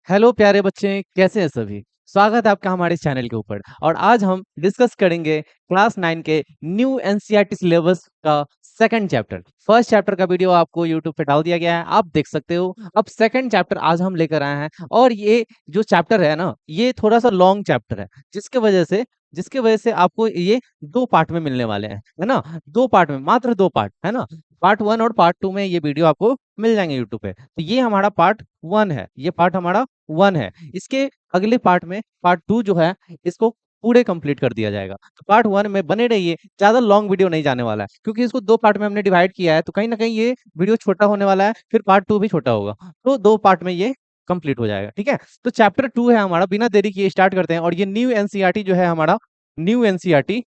Hello प्यारे बच्चे, कैसे हैं सभी। स्वागत है आपका हमारे चैनल के ऊपर। और आज हम डिस्कस करेंगे क्लास 9 के न्यू एनसीईआरटी सिलेबस का सेकंड चैप्टर। फर्स्ट चैप्टर का वीडियो आपको यूट्यूब पे डाल दिया गया है, आप देख सकते हो। अब सेकंड चैप्टर आज हम लेकर आए हैं। और ये जो चैप्टर है ना, ये थोड़ा सा लॉन्ग चैप्टर है, जिसके वजह से आपको ये दो पार्ट में मिलने वाले हैं, है ना। दो पार्ट में, मात्र दो पार्ट, है ना। पार्ट 1 और पार्ट 2 में ये वीडियो आपको मिल जाएंगे यूट्यूब पे। तो ये हमारा पार्ट 1 है, ये पार्ट हमारा 1 है। इसके अगले पार्ट में पार्ट 2 जो है, इसको पूरे कंप्लीट कर दिया जाएगा। तो पार्ट 1 में बने रहिए, ज्यादा लॉन्ग वीडियो नहीं जाने वाला है, क्योंकि इसको दो पार्ट में हमने डिवाइड किया है। तो कहीं ना कहीं ये वीडियो छोटा होने वाला है, फिर पार्ट 2 भी छोटा होगा। तो दो पार्ट में ये कंप्लीट हो जाएगा, ठीक है। तो चैप्टर 2 है हमारा, बिना देरी किए स्टार्ट करते हैं। और ये न्यू एनसीईआरटी जो है हमारा, न्यू एनसीईआरटी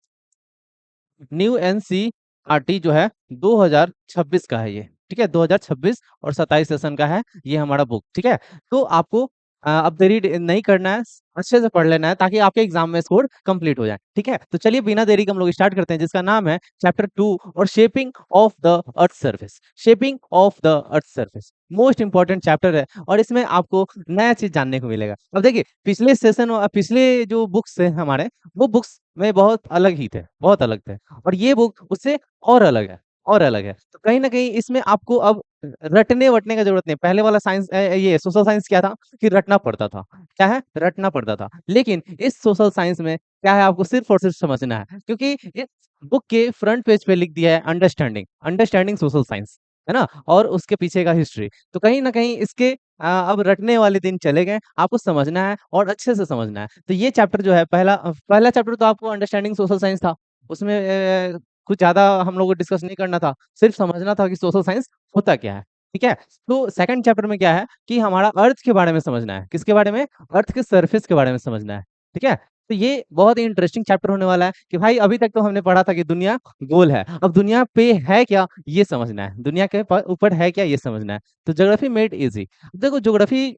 न्यू एनसीईआरटी जो है 2026 का है ये, ठीक है। 2026 और 27 सेशन का है ये हमारा बुक, ठीक है। तो आपको अब देरी नहीं करना है, अच्छे से पढ़ लेना है, ताकि आपके एग्जाम में स्कोर कंप्लीट हो जाए, ठीक है। तो चलिए बिना देरी के हम लोग स्टार्ट करते हैं, जिसका नाम है चैप्टर 2 और shaping of the earth surface. Shaping of the earth surface most important chapter है, और इसमें आपको नया चीज जानने को मिलेगा। अब देखिए, पिछले सेशन और पिछले जो बुक्स है हमारे, वो बुक्स में बहुत अलग ही थे, बहुत अलग थे। और ये बुक उससे और अलग है, और अलग है। तो कहीं ना कहीं इसमें आपको अब रटने वटने का जरूरत नहीं। पहले वाला साइंस, ये सोशल साइंस क्या था कि रटना पड़ता था, क्या है, रटना पड़ता था। लेकिन इस सोशल साइंस में क्या है, आपको सिर्फ और सिर्फ समझना है, क्योंकि इस बुक के फ्रंट पेज पे लिख दिया है अंडरस्टैंडिंग, अंडरस्टैंडिंग सोशल साइंस, है ना। और उसके पीछे का हिस्ट्री। तो कहीं ना कहीं इसके अब रटने वाले दिन चले गए, आपको समझना है और अच्छे से समझना है। तो ये चैप्टर जो है, पहला पहला चैप्टर तो आपको अंडरस्टैंडिंग सोशल साइंस था। उसमें कुछ ज्यादा हम लोग को डिस्कस नहीं करना था, सिर्फ समझना था कि सोशल साइंस होता क्या है, ठीक है। तो सेकंड चैप्टर में क्या है कि हमारा अर्थ के बारे में समझना है। किसके बारे में? अर्थ के सरफेस के बारे में समझना है, ठीक है। तो ये बहुत ही इंटरेस्टिंग चैप्टर होने वाला है कि भाई अभी तक तो हमने पढ़ा था कि दुनिया गोल है, अब दुनिया पे है क्या ये समझना है, दुनिया के ऊपर है क्या ये समझना है। तो ज्योग्राफी मेड इजी। देखो, ज्योग्राफी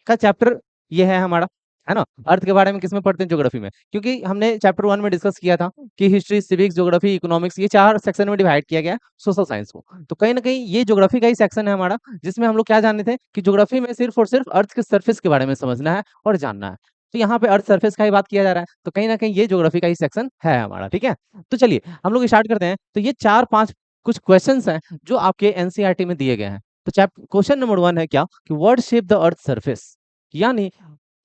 का चैप्टर ये है हमारा, है ना। अर्थ के बारे में किसमें पढ़ते हैं? ज्योग्राफी में। क्योंकि हमने चैप्टर 1 में डिस्कस किया था कि हिस्ट्री, सिविक्स, ज्योग्राफी, इकोनॉमिक्स, ये चार सेक्शन में डिवाइड किया गया सोशल साइंस को। तो कहीं ना कहीं ये ज्योग्राफी का ही सेक्शन है हमारा, जिसमें हम लोग क्या जानते थे कि ज्योग्राफी में सिर्फ और सिर्फ अर्थ के सरफेस के बारे में समझना है और जानना है। तो यहाँ पे अर्थ सरफेस का ही बात किया जा रहा है, तो कहीं ना कहीं ये ज्योग्राफी का ही सेक्शन है हमारा, ठीक है। तो चलिए हम लोग स्टार्ट करते हैं। तो ये चार पांच कुछ क्वेश्चंस हैं जो आपके एनसीईआरटी में दिए गए हैं। तो क्वेश्चन नंबर 1 है क्या कि what shape the earth surface, यानी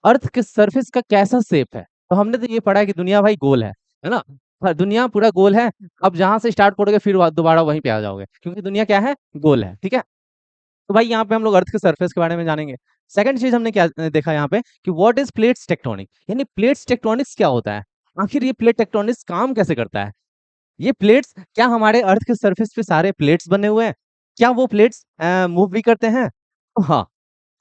अर्थ के सरफेस का कैसा शेप है। तो हमने तो ये पढ़ा है कि दुनिया भाई गोल है ना। हाँ, दुनिया पूरा गोल है। अब जहां से स्टार्ट करोगे फिर दोबारा वहीं पे आ जाओगे, क्योंकि दुनिया क्या है, गोल है, ठीक है। तो भाई यहाँ पे हम लोग अर्थ के सरफेस के बारे में जानेंगे। सेकंड चीज हमने क्या देखा यहाँ पे कि व्हाट इज प्लेट्स टेक्टोनिक, यानी प्लेट्स टेक्टोनिक्स क्या होता है, आखिर ये प्लेट टेक्टोनिक्स काम कैसे करता है। ये प्लेट्स क्या हमारे अर्थ के सरफेस पे सारे प्लेट्स बने हुए हैं, क्या वो प्लेट्स मूव भी करते हैं? तो हाँ,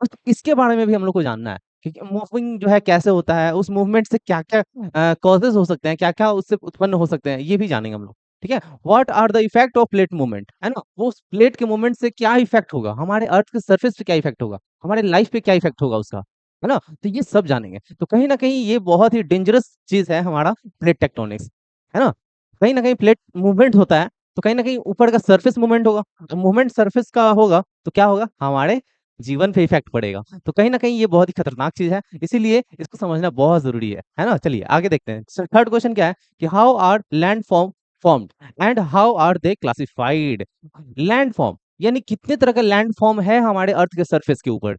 बस इसके बारे में भी हम लोग को जानना है कि मूविंग जो है कैसे होता है, उस मूवमेंट से क्या क्या कॉजेज हो सकते हैं, क्या क्या उससे उत्पन्न हो सकते हैं, ये भी जानेंगे हम लोग, ठीक है। What are the effect of plate movement, है ना। वो उस प्लेट के मूवमेंट से क्या इफेक्ट होगा, हमारे अर्थ के सरफेस पे क्या इफेक्ट होगा, हमारे लाइफ पे क्या इफेक्ट होगा उसका, है ना। तो ये सब जानेंगे। तो कहीं ना कहीं ये बहुत ही डेंजरस चीज है हमारा प्लेट टेक्टोनिक्स, है ना। कहीं ना कहीं प्लेट मूवमेंट होता है, तो कहीं ना कहीं ऊपर का सरफेस मूवमेंट होगा। मूवमेंट सरफेस का होगा तो क्या होगा, हमारे जीवन पे इफेक्ट पड़ेगा। तो कहीं ना कहीं ये बहुत ही खतरनाक चीज है, इसीलिए इसको समझना बहुत जरूरी है ना। चलिए आगे देखते हैं। थर्ड क्वेश्चन क्या है कि how are land form formed and how are they classified. Land form यानी कितने तरह का लैंड फॉर्म है हमारे अर्थ के सरफेस के ऊपर।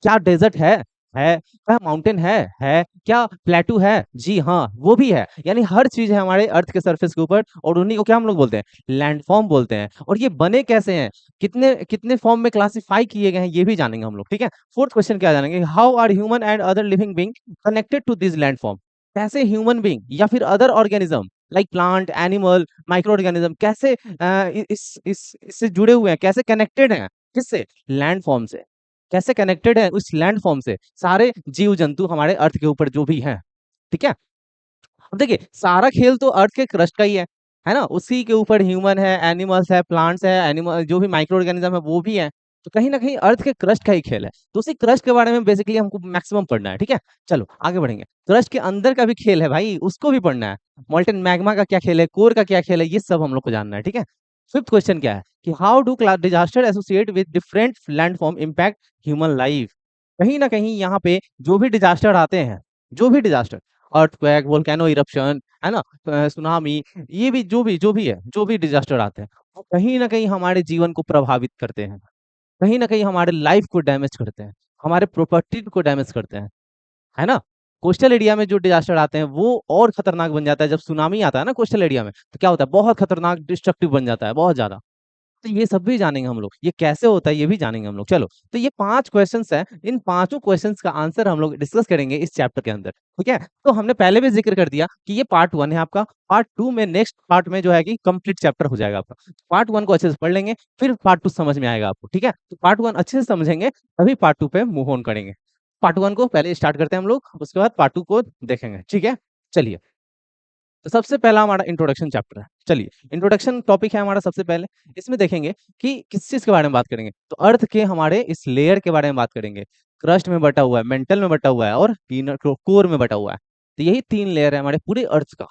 क्या डेजर्ट है क्या माउंटेन है क्या प्लेटू है, जी हाँ वो भी है। यानी हर चीज है हमारे अर्थ के सरफेस के ऊपर, और उन्हीं को क्या हम लोग बोलते हैं, लैंडफॉर्म बोलते हैं। और ये बने कैसे हैं, कितने कितने फॉर्म में क्लासिफाई किए गए हैं, ये भी जानेंगे हम लोग, ठीक है। फोर्थ क्वेश्चन क्या जानेंगे, how are human and other living being connected to this landform. कैसे ह्यूमन बीइंग या फिर other organism like plant, animal, micro organism कैसे इससे जुड़े हुए हैं, कैसे कनेक्टेड हैं, किससे, लैंडफॉर्म से। कैसे कनेक्टेड है उस लैंड फॉर्म से सारे जीव जंतु हमारे अर्थ के ऊपर जो भी हैं, ठीक है। अब देखिए, सारा खेल तो अर्थ के क्रस्ट का ही है ना। उसी के ऊपर ह्यूमन है, एनिमल्स है, प्लांट्स है, एनिमल जो भी माइक्रो ऑर्गेनिज्म है वो भी है। तो कहीं ना कहीं अर्थ के क्रस्ट का ही खेल है, तो उसी क्रस्ट के बारे में बेसिकली हमको मैक्सिमम पढ़ना है, ठीक है। चलो आगे बढ़ेंगे। क्रस्ट के अंदर का भी खेल है भाई, उसको भी पढ़ना है। मोल्टेन मैग्मा का क्या खेल है, कोर का क्या खेल है, ये सब हम लोग को जानना है, ठीक है। फिफ्थ क्वेश्चन क्या है कि how do disaster associate with different landform impact human life. कहीं ना कहीं यहाँ पे जो भी डिजास्टर आते हैं, जो भी डिजास्टर, अर्थक्वेक, वोल्केनो इरप्शन, है ना, सुनामी, ये भी जो भी है, जो भी डिजास्टर आते हैं, वो कहीं ना कहीं हमारे जीवन को प्रभावित करते हैं, कहीं ना कहीं हमारे लाइफ को डैमेज करते हैं, हमारे प्रॉपर्टी को डैमेज करते हैं, है ना। कोस्टल एरिया में जो डिजास्टर आते हैं वो और खतरनाक बन जाता है। जब सुनामी आता है ना कोस्टल एरिया में, तो क्या होता है, बहुत खतरनाक डिस्ट्रक्टिव बन जाता है, बहुत ज्यादा। तो ये सब भी जानेंगे हम लोग, ये कैसे होता है ये भी जानेंगे हम लोग। चलो, तो ये 5 क्वेश्चंस हैं, इन पांचों क्वेश्चंस का आंसर हम लोग डिस्कस करेंगे इस चैप्टर के अंदर, ठीक है। तो हमने पहले भी जिक्र कर दिया कि ये पार्ट 1 है आपका। पार्ट 2 में, नेक्स्ट पार्ट में जो है कि कंप्लीट चैप्टर हो जाएगा आपका। पार्ट 1 को अच्छे से पढ़ लेंगे, फिर पार्ट 2 समझ में आएगा आपको, ठीक है। तो पार्ट 1 अच्छे से समझेंगे, तभी पार्ट 2 पे मूव ऑन करेंगे। पार्ट 1 को पहले स्टार्ट करते हैं हम लोग, उसके बाद पार्ट 2 को देखेंगे, ठीक है। चलिए, तो सबसे पहला हमारा इंट्रोडक्शन चैप्टर है। चलिए, इंट्रोडक्शन टॉपिक है हमारा सबसे पहले। इसमें देखेंगे कि किस चीज के बारे में बात करेंगे, तो अर्थ के हमारे इस लेयर के बारे में बात करेंगे। क्रस्ट में बटा हुआ है, मेंटल में बटा हुआ है, और इनर कोर में बटा हुआ है। तो यही 3 लेयर है हमारे पूरे अर्थ का।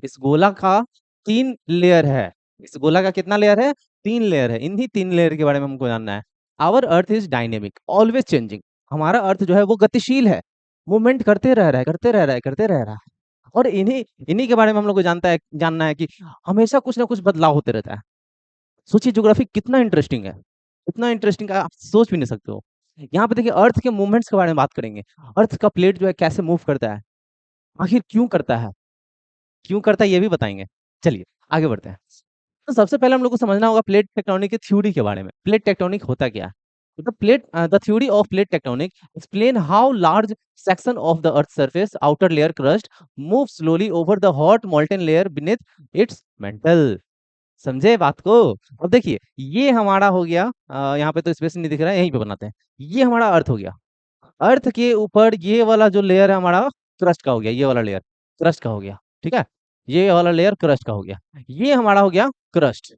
इस गोला का 3 लेयर है। इस गोला का कितना लेयर है? 3 लेयर है। इन्हीं 3 लेयर के बारे में हमको जानना है। Our earth is dynamic, always changing. हमारा अर्थ जो है वो गतिशील है, मूवमेंट करते रह रहा है, करते रह रहा है, करते रह रहा है। और इन्हीं इन्हीं के बारे में हम लोग को जानना है कि हमेशा कुछ ना कुछ बदलाव होते रहता है। सोचिए, ज्योग्राफी कितना इंटरेस्टिंग है, इतना इंटरेस्टिंग है आप सोच भी नहीं सकते हो। यहाँ पे देखिए, अर्थ के मूवमेंट्स के बारे में बात करेंगे। अर्थ का प्लेट जो है कैसे मूव करता है, आखिर क्यों करता है, क्यों करता है ये भी बताएंगे। चलिए, आगे बढ़ते हैं। तो सबसे पहले हम लोग को समझना होगा प्लेट टेक्टोनिक की थ्योरी के बारे में। प्लेट टेक्टोनिक होता क्या है? The theory of plate tectonic explain how large section of the earth surface, outer layer crust, move slowly over the hot molten layer beneath its mantle। समझे बात को? अब देखिए, ये हमारा हो गया, यहाँ पे तो स्पेस नहीं दिख रहा है, यहीं पे बनाते हैं। ये हमारा अर्थ हो गया। अर्थ के ऊपर ये वाला जो लेयर है हमारा, क्रस्ट का हो गया, ये वाला लेयर क्रस्ट का हो गया, ठीक है। ये वाला लेयर क्रस्ट का हो गया, ये हमारा हो गया क्रस्ट।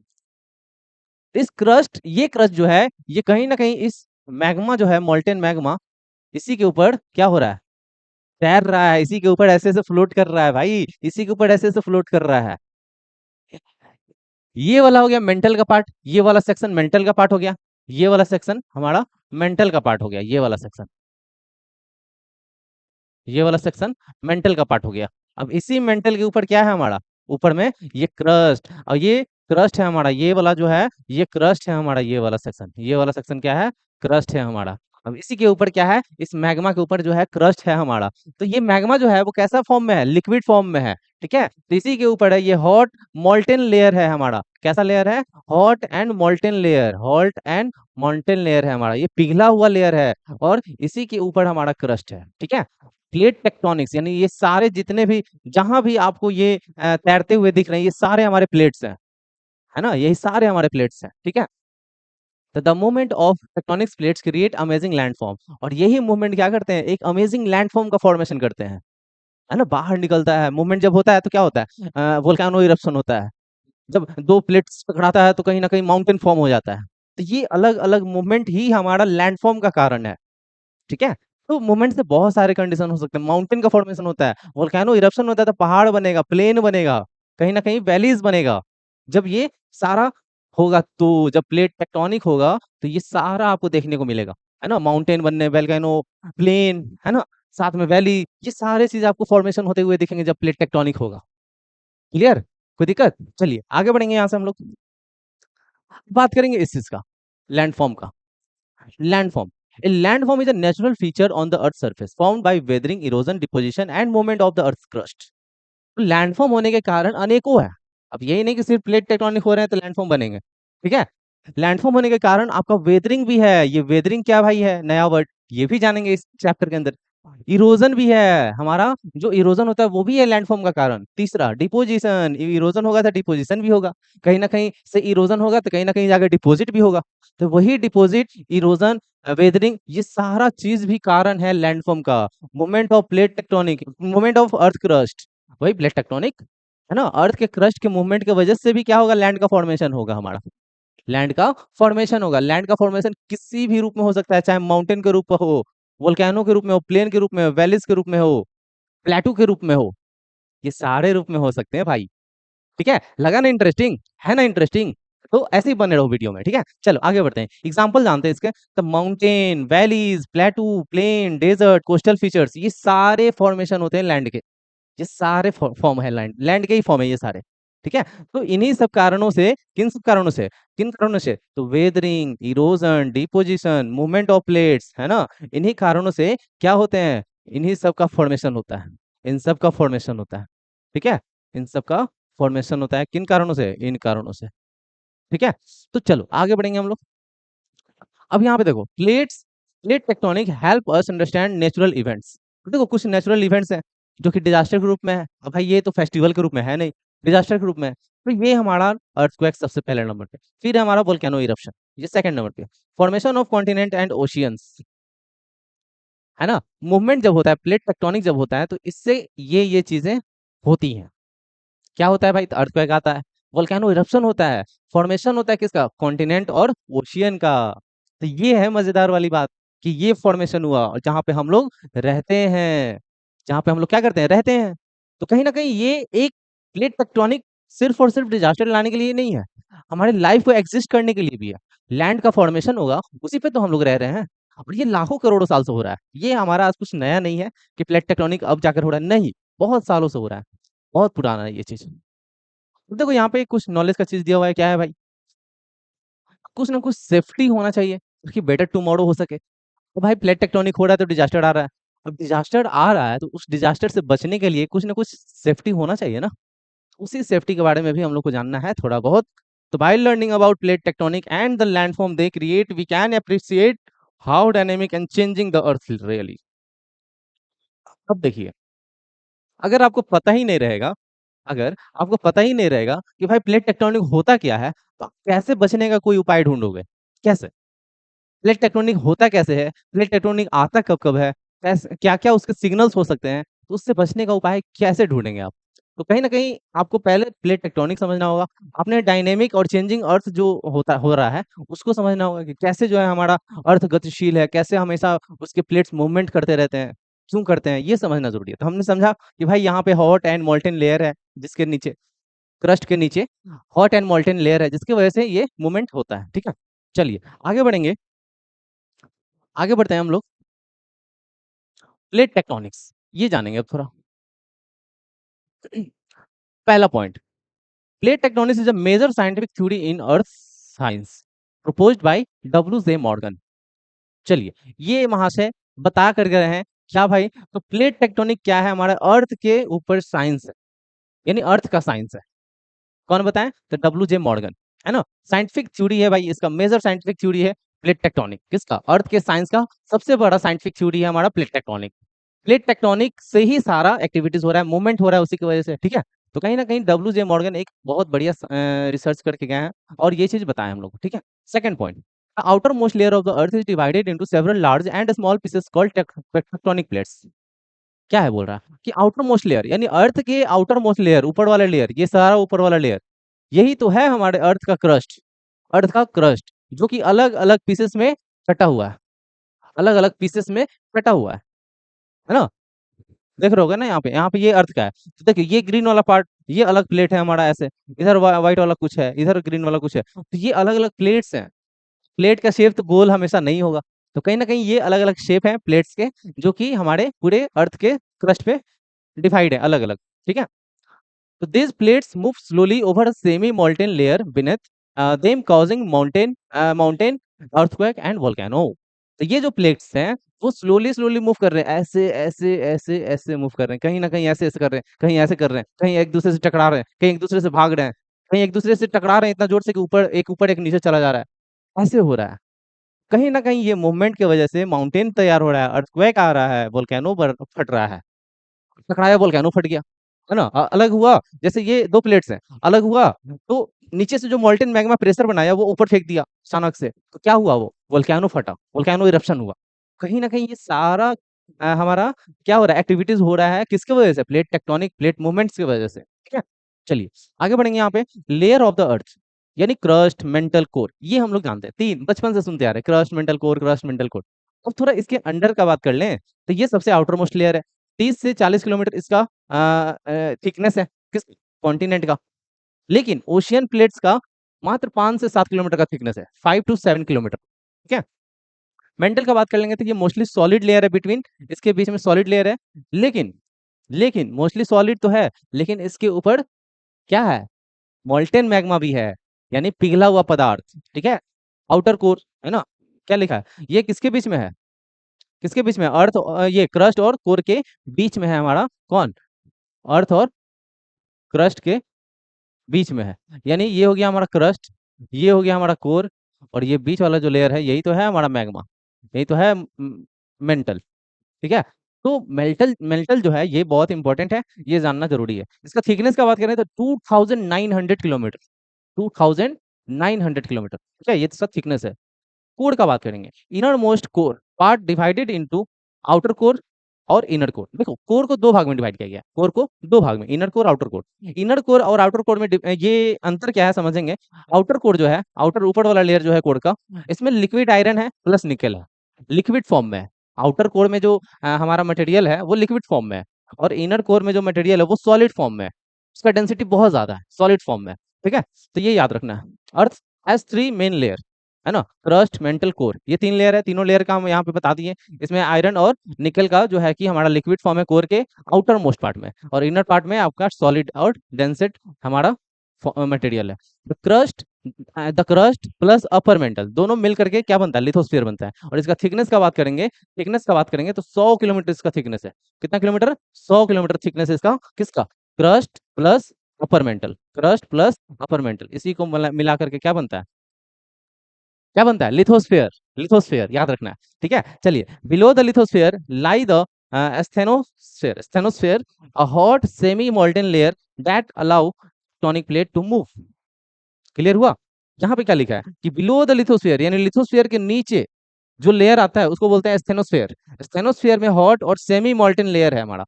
इस क्रस्ट, ये क्रस्ट जो है, ये कहीं ना कहीं इस मैग्मा जो है, मोल्टेन मैग्मा, इसी के ऊपर क्या हो रहा है, तैर रहा है, इसी के ऊपर ऐसे ऐसे फ्लोट कर रहा है भाई, इसी के ऊपर ऐसे ऐसे फ्लोट कर रहा है। ये वाला हो गया मेंटल का पार्ट, ये वाला सेक्शन मेंटल का पार्ट हो गया, ये वाला सेक्शन हमारा मेंटल का पार्ट हो गया, ये वाला सेक्शन, ये वाला सेक्शन मेंटल का पार्ट हो गया। अब इसी मेंटल के ऊपर क्या है हमारा, ऊपर में ये क्रस्ट, और ये क्रस्ट है हमारा, ये वाला जो है ये क्रस्ट है हमारा, ये वाला सेक्शन, ये वाला सेक्शन क्या है, क्रस्ट है हमारा। अब इसी के ऊपर क्या है, इस मैग्मा के ऊपर जो है क्रस्ट है हमारा। तो ये मैग्मा जो है वो कैसा फॉर्म में है, लिक्विड फॉर्म में है, ठीक है। तो इसी के ऊपर है ये हॉट मोल्टेन लेयर है हमारा। कैसा लेयर है? Hot and molten layer, hot and molten layer है हमारा, ये पिघला हुआ लेयर है। और इसी के ऊपर हमारा क्रस्ट है, ठीक है। प्लेट टेक्टोनिक्स यानी ये सारे जितने भी, जहां भी आपको ये तैरते हुए दिख रहे हैं, ये सारे हमारे प्लेट्स हैं, है ना, यही सारे हमारे प्लेट्स हैं, ठीक है। तो the movement of tectonics plates create amazing landform, और यही मूवमेंट क्या करते हैं, एक अमेजिंग लैंडफॉर्म का फॉर्मेशन करते हैं, है ना। बाहर निकलता है मूवमेंट, जब होता है तो क्या होता है, वोल्केनो इरप्शन होता है। जब दो प्लेट्स टकराता है तो कहीं ना कहीं माउंटेन फॉर्म हो जाता है। तो ये अलग अलग मूवमेंट ही हमारा लैंडफॉर्म का कारण है, ठीक है। तो मूवमेंट से बहुत सारे कंडीशन हो सकते हैं। माउंटेन का फॉर्मेशन होता है, वोल्केनो इरप्शन होता है तो पहाड़ बनेगा, प्लेन बनेगा, कहीं ना कहीं वैलीज बनेगा। जब ये सारा होगा, तो जब प्लेट टेक्टोनिक होगा तो ये सारा आपको देखने को मिलेगा, है ना। माउंटेन बनने, वोल्केनो, प्लेन, है ना, साथ में वैली, ये सारे चीज आपको फॉर्मेशन होते हुए दिखेंगे जब प्लेट टेक्टोनिक होगा। क्लियर? कोई दिक्कत? चलिए आगे बढ़ेंगे यहाँ से हम लोग, बात करेंगे इस चीज का, लैंडफॉर्म का। Landform. A landform is a natural feature on the Earth's surface formed by weathering, erosion, deposition and movement of the Earth's crust. तो लैंडफॉर्म होने के कारण अनेकों है। अब यही नहीं कि सिर्फ प्लेट टेक्टोनिक हो रहे हैं तो लैंडफॉर्म बनेंगे, ठीक है। लैंडफॉर्म होने के कारण आपका वेदरिंग भी है। ये वेदरिंग क्या भाई है, नया वर्ड, ये भी जानेंगे इस चैप्टर के अंदर। इरोजन भी है हमारा, जो इरोजन होता है वो भी है लैंडफॉर्म का कारण। तीसरा, डिपोजिशन, इरोजन होगा तो डिपोजिशन भी होगा, कहीं ना कहीं से इरोजन होगा तो कहीं ना कहीं जाकर डिपोजिट भी होगा। तो वही डिपोजिट, इरोजन, वेदरिंग, ये सारा चीज भी कारण है लैंडफॉर्म का। Movement of plate tectonic, movement of earth crust, वही प्लेट टेक्टोनिक, है ना। अर्थ के क्रस्ट के मूवमेंट की वजह से भी क्या होगा, लैंड का फॉर्मेशन होगा हमारा, लैंड का फॉर्मेशन होगा। लैंड का फॉर्मेशन किसी भी रूप में हो सकता है, चाहे माउंटेन के रूप में हो, वोल्केनो के रूप में हो, प्लेन के रूप में हो, वैलीज के रूप में हो, प्लेटू के रूप में हो, ये सारे रूप में हो सकते हैं भाई, ठीक है। लगा ना इंटरेस्टिंग, है ना इंटरेस्टिंग। तो ऐसे ही बने रहो वीडियो में, ठीक है। चलो आगे बढ़ते हैं, एग्जाम्पल जानते हैं इसके। तो mountain, valleys, plateau, plain, desert, coastal features, ये सारे फॉर्मेशन होते हैं लैंड के। ये सारे फॉर्म है लैंड लैंड के ही फॉर्म है ये सारे, ठीक है। तो इन्हीं सब कारणों से, किन सब कारणों से, किन कारणों से, तो weathering, erosion, deposition, movement of plates, है ना, इन्हीं कारणों से क्या होते हैं, इन्हीं सब का फॉर्मेशन होता है, इन सब का फॉर्मेशन होता है, ठीक है। इन सब का फॉर्मेशन होता है किन कारणों से, इन कारणों से, ठीक है। तो चलो आगे बढ़ेंगे हम लोग। अब यहाँ पे देखो, plate tectonic help us understand natural events. देखो कुछ नेचुरल इवेंट्स हैं जो कि डिजास्टर के रूप में है। अब भाई ये तो फेस्टिवल के रूप में है नहीं, डिजास्टर के रूप में है। तो ये हमारा अर्थक्वेक सबसे पहले नंबर पे, फिर है हमारा वोल्केनो इरप्शन, ये सेकंड नंबर पे। Formation of continent and oceans, है ना। मूवमेंट जब होता है, प्लेट टेक्टोनिक जब होता है, तो इससे ये चीजें होती हैं। क्या होता है भाई, अर्थक्वेक आता है, वोल्केनो इरप्शन होता है, फॉर्मेशन होता है किसका, कॉन्टिनेंट और ओशियन का। तो ये है मजेदार वाली बात कि ये फॉर्मेशन हुआ और जहां पे हम लोग रहते हैं, जहां पे हम लोग क्या करते हैं, रहते हैं। तो कहीं ना कहीं ये एक प्लेट टेक्टोनिक सिर्फ और सिर्फ डिजास्टर लाने के लिए नहीं है, हमारे लाइफ को एग्जिस्ट करने के लिए भी है। लैंड का फॉर्मेशन होगा, उसी पे तो हम लोग रह रहे हैं, और ये लाखों करोड़ों साल से हो रहा है। ये हमारा आज कुछ नया नहीं है कि प्लेट टेक्टोनिक अब जाकर हो रहा है, नहीं, बहुत सालों से हो रहा है, बहुत पुराना है ये चीज। देखो यहाँ पे कुछ नॉलेज का चीज दिया हुआ है, क्या है भाई, कुछ ना कुछ सेफ्टी होना चाहिए ताकि बेटर टुमारो हो सके। तो भाई प्लेट टेक्टोनिक हो रहा है तो डिजास्टर आ रहा है। अब डिजास्टर आ रहा है तो उस डिजास्टर से बचने के लिए कुछ ना कुछ सेफ्टी होना चाहिए ना। उसी सेफ्टी के बारे में भी हम लोग को जानना है थोड़ा बहुत। तो by learning about plate tectonic and the landform they create, we can appreciate how dynamic and changing the earth really. अब देखिए, अगर आपको पता ही नहीं रहेगा, अगर आपको पता ही नहीं रहेगा कि भाई प्लेट टेक्टोनिक होता क्या है, तो आप कैसे बचने का कोई उपाय ढूंढोगे, कैसे। प्लेट टेक्टोनिक होता कैसे है, प्लेट टेक्टोनिक आता कब कब है, कैसे, क्या क्या उसके सिग्नल्स हो सकते हैं, तो उससे बचने का उपाय कैसे ढूंढेंगे आप। तो कहीं ना कहीं आपको पहले प्लेट टेक्टोनिक समझना होगा, आपने डायनेमिक और चेंजिंग अर्थ जो होता हो रहा है उसको समझना होगा कि कैसे जो है हमारा अर्थ गतिशील है, कैसे हमेशा उसके प्लेट्स मूवमेंट करते रहते हैं, क्यों करते हैं, ये समझना जरूरी है। तो हमने समझा कि भाई यहाँ पे हॉट एंड मोल्टेन लेयर है, जिसके नीचे, क्रस्ट के नीचे हॉट एंड मोल्टेन लेयर है, जिसकी वजह से ये मूवमेंट होता है, ठीक है। चलिए आगे बढ़ेंगे, आगे बढ़ते हैं हम लोग, प्लेट टेक्टोनिक्स ये जानेंगे अब थोड़ा। पहला point, plate tectonics is a major scientific theory in earth science proposed by W J Morgan. चलिए, ये महाशय बता कर गए हैं क्या भाई, तो प्लेट टेक्टोनिक क्या है, हमारे अर्थ के ऊपर साइंस है, यानी अर्थ का साइंस है। कौन बताए, तो डब्ल्यू जे मॉर्गन, है ना। साइंटिफिक थ्योरी है भाई, इसका मेजर साइंटिफिक थ्योरी है प्लेट टेक्टोनिक, किसका, अर्थ के साइंस का सबसे बड़ा साइंटिफिक थ्योरी है हमारा प्लेट टेक्टोनिक। प्लेट टेक्टोनिक से ही सारा एक्टिविटीज हो रहा है, मूवमेंट हो रहा है उसी की वजह से, ठीक है। तो कहीं ना कहीं डब्ल्यू जे मॉर्गन एक बहुत बढ़िया रिसर्च करके गए हैं और ये चीज बताया हम लोग को, ठीक है। Second point, outer most layer of the earth is divided into several large and small pieces called tectonic plates. क्या है बोल रहा है कि आउटर मोस्ट लेयर, यानी अर्थ के आउटर मोस्ट लेयर, ऊपर वाला लेयर, ये सारा ऊपर वाला लेयर, यही तो है हमारे अर्थ का क्रस्ट, अर्थ का क्रस्ट, जो कि अलग अलग पीसेस में कटा हुआ है, अलग अलग पीसेस में कटा हुआ है ना। देख रहे होगे ना, यहाँ पे ये अर्थ का है, तो देखिए ये ग्रीन वाला पार्ट, ये अलग प्लेट है हमारा ऐसे, इधर व्हाइट वाला कुछ है, इधर ग्रीन वाला कुछ है, तो ये अलग अलग प्लेट्स हैं। प्लेट का शेप तो गोल हमेशा नहीं होगा, तो कहीं ना कहीं ये अलग अलग शेप है प्लेट्स के, जो कि हमारे पूरे अर्थ के क्रस्ट पे डिवाइड है अलग अलग, ठीक है। तो these plates move slowly over a semi-molten layer beneath them causing mountain earthquake and volcano। तो ये जो प्लेट्स हैं वो स्लोली स्लोली मूव कर रहे हैं, ऐसे ऐसे ऐसे ऐसे मूव कर रहे हैं, कहीं ना कहीं ऐसे ऐसे कर रहे हैं, कहीं ऐसे कर रहे हैं, कहीं एक दूसरे से टकरा रहे हैं, कहीं एक दूसरे से भाग रहे हैं, कहीं एक दूसरे से टकरा रहे हैं इतना जोर से कि ऊपर एक नीचे चला जा रहा है, ऐसे हो रहा है। कहीं ना कहीं ये मूवमेंट की वजह से माउंटेन तैयार हो रहा है, अर्थक्वेक आ रहा है, वोल्केनो फट रहा है, टकराया वोल्केनो फट गया, है ना। अलग हुआ, जैसे ये दो प्लेट्स हैं, अलग हुआ तो नीचे से जो मोल्टेन मैग्मा प्रेशर बनाया वो ऊपर फेंक दिया अचानक से, तो क्या हुआ, वो वोल्केनो फटा, वोल्केनो इरप्शन हुआ। कहीं ना कहीं ये सारा हमारा क्या हो रहा है, एक्टिविटीज हो रहा है किसकी वजह से, प्लेट टेक्टोनिक, प्लेट मूवमेंट्स की वजह से, ठीक है। चलिए आगे बढ़ेंगे, यहाँ पे लेयर ऑफ द अर्थ, यानी क्रस्ट, मेंटल कोर, ये हम लोग जानते हैं, तीन बचपन से सुनते आ रहे हैं, crust, mantle core, crust, mantle core. अब थोड़ा इसके अंडर का बात कर लें, तो ये सबसे आउटर मोस्ट लेयर है, 30 से 40 किलोमीटर इसका थिकनेस है, किस कॉन्टिनेंट का। लेकिन ओशियन प्लेट्स का मात्र 5 से 7 किलोमीटर का थिकनेस है, 5 to 7 किलोमीटर। ठीक है। मेंटल का बात कर लेंगे तो ये मोस्टली सॉलिड लेयर है, बिटवीन इसके बीच में सॉलिड लेयर है, लेकिन लेकिन मोस्टली सॉलिड तो है, लेकिन इसके ऊपर क्या है, मोल्टेन मैग्मा भी है, यानी पिघला हुआ पदार्थ। ठीक है। आउटर कोर है ना, क्या लिखा है, ये किसके बीच में है, किसके बीच में, अर्थ, ये क्रस्ट और कोर के बीच में है हमारा, कौन, अर्थ और क्रस्ट के बीच में है। यानी ये हो गया हमारा क्रस्ट, ये हो गया हमारा कोर, और ये बीच वाला जो लेयर है यही तो है हमारा मैग्मा, यही तो है मेंटल। ठीक है। तो मेल्टल मेल्टल जो है ये बहुत इंपॉर्टेंट है, ये जानना जरूरी है। इसका थिकनेस का बात करें तो 2900 किलोमीटर, 2900 किलोमीटर। ठीक है, ये तो सब थिकनेस है। कोर का बात करेंगे, inner most core part divided into outer core और इनर कोर। देखो कोर को दो भाग में डिवाइड किया गया है, कोर को दो भाग में, inner core outer core. Inner core और आउटर कोर में ये अंतर क्या है समझेंगे। आउटर कोर जो है, आउटर ऊपर वाला लेयर जो है कोर का, इसमें लिक्विड आयरन है प्लस निकल है, लिक्विड फॉर्म में है। आउटर कोर में जो हमारा मटेरियल है वो लिक्विड फॉर्म में है, और इनर कोर में जो मटेरियल है वो सॉलिड फॉर्म में है, उसका डेंसिटी बहुत ज्यादा है सॉलिड फॉर्म में। ठीक है, तो ये याद रखना है। अर्थ हैज 3 मेन लेयर, है ना, क्रस्ट, मेंटल, कोर, ये 3 लेयर है। तीनों लेयर का हम यहाँ पे बता दिए। इसमें आयरन और निकल का जो है कि हमारा लिक्विड फॉर्म है कोर के आउटर मोस्ट पार्ट में, और इनर पार्ट में आपका सॉलिड और डेंसेट हमारा मटेरियल है। The crust plus upper mantle दोनों मिल करके क्या बनता है, लिथोस्फीयर बनता है। और इसका थिकनेस का बात करेंगे, थिकनेस का बात करेंगे तो 100 किलोमीटर इसका थिकनेस है। कितना किलोमीटर, 100 किलोमीटर थिकनेस है इसका, किसका, crust plus upper mantle, crust plus upper mantle, इसी को मिला करके क्या बनता है, क्या बनता है, लिथोस्फेयर। लिथोस्फेयर याद रखना है। ठीक है, चलिए, below the lithosphere lie the asthenosphere, asthenosphere, a hot semi molten layer that allow tectonic plate to move. Clear हुआ। यहाँ पे क्या लिखा है कि बिलो द लिथोस्फेयर, यानी लिथोस्फेयर के नीचे जो लेयर आता है उसको बोलते हैं स्टेनोस्फेयर। स्टेनोस्फेयर में हॉट और सेमी मोल्टन लेयर है हमारा,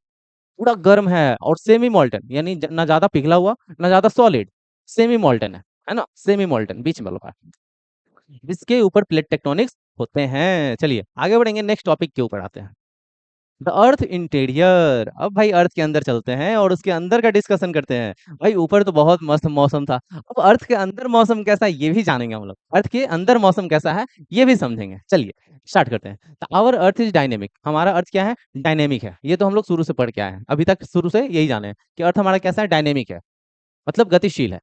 पूरा गर्म है, और सेमी मोल्टन यानी ना ज्यादा पिघला हुआ ना ज्यादा सॉलिड, सेमी मोल्टन है ना, सेमी मोल्टन बीच में होगा, जिसके ऊपर प्लेट टेक्टोनिक्स होते हैं। चलिए आगे बढ़ेंगे, नेक्स्ट टॉपिक के ऊपर आते हैं, द अर्थ इंटीरियर। अब भाई अर्थ के अंदर चलते हैं और उसके अंदर का डिस्कशन करते हैं। भाई ऊपर तो बहुत मस्त मौसम था, अब अर्थ के अंदर मौसम कैसा है ये भी जानेंगे हम लोग, अर्थ के अंदर मौसम कैसा है ये भी समझेंगे। चलिए स्टार्ट करते हैं। तो आवर अर्थ इज डायनेमिक, हमारा अर्थ क्या है, डायनेमिक है। ये तो हम लोग शुरू से पढ़ के आए हैं, अभी तक शुरू से यही जाने हैं कि अर्थ हमारा कैसा है, डायनेमिक है, मतलब गतिशील है।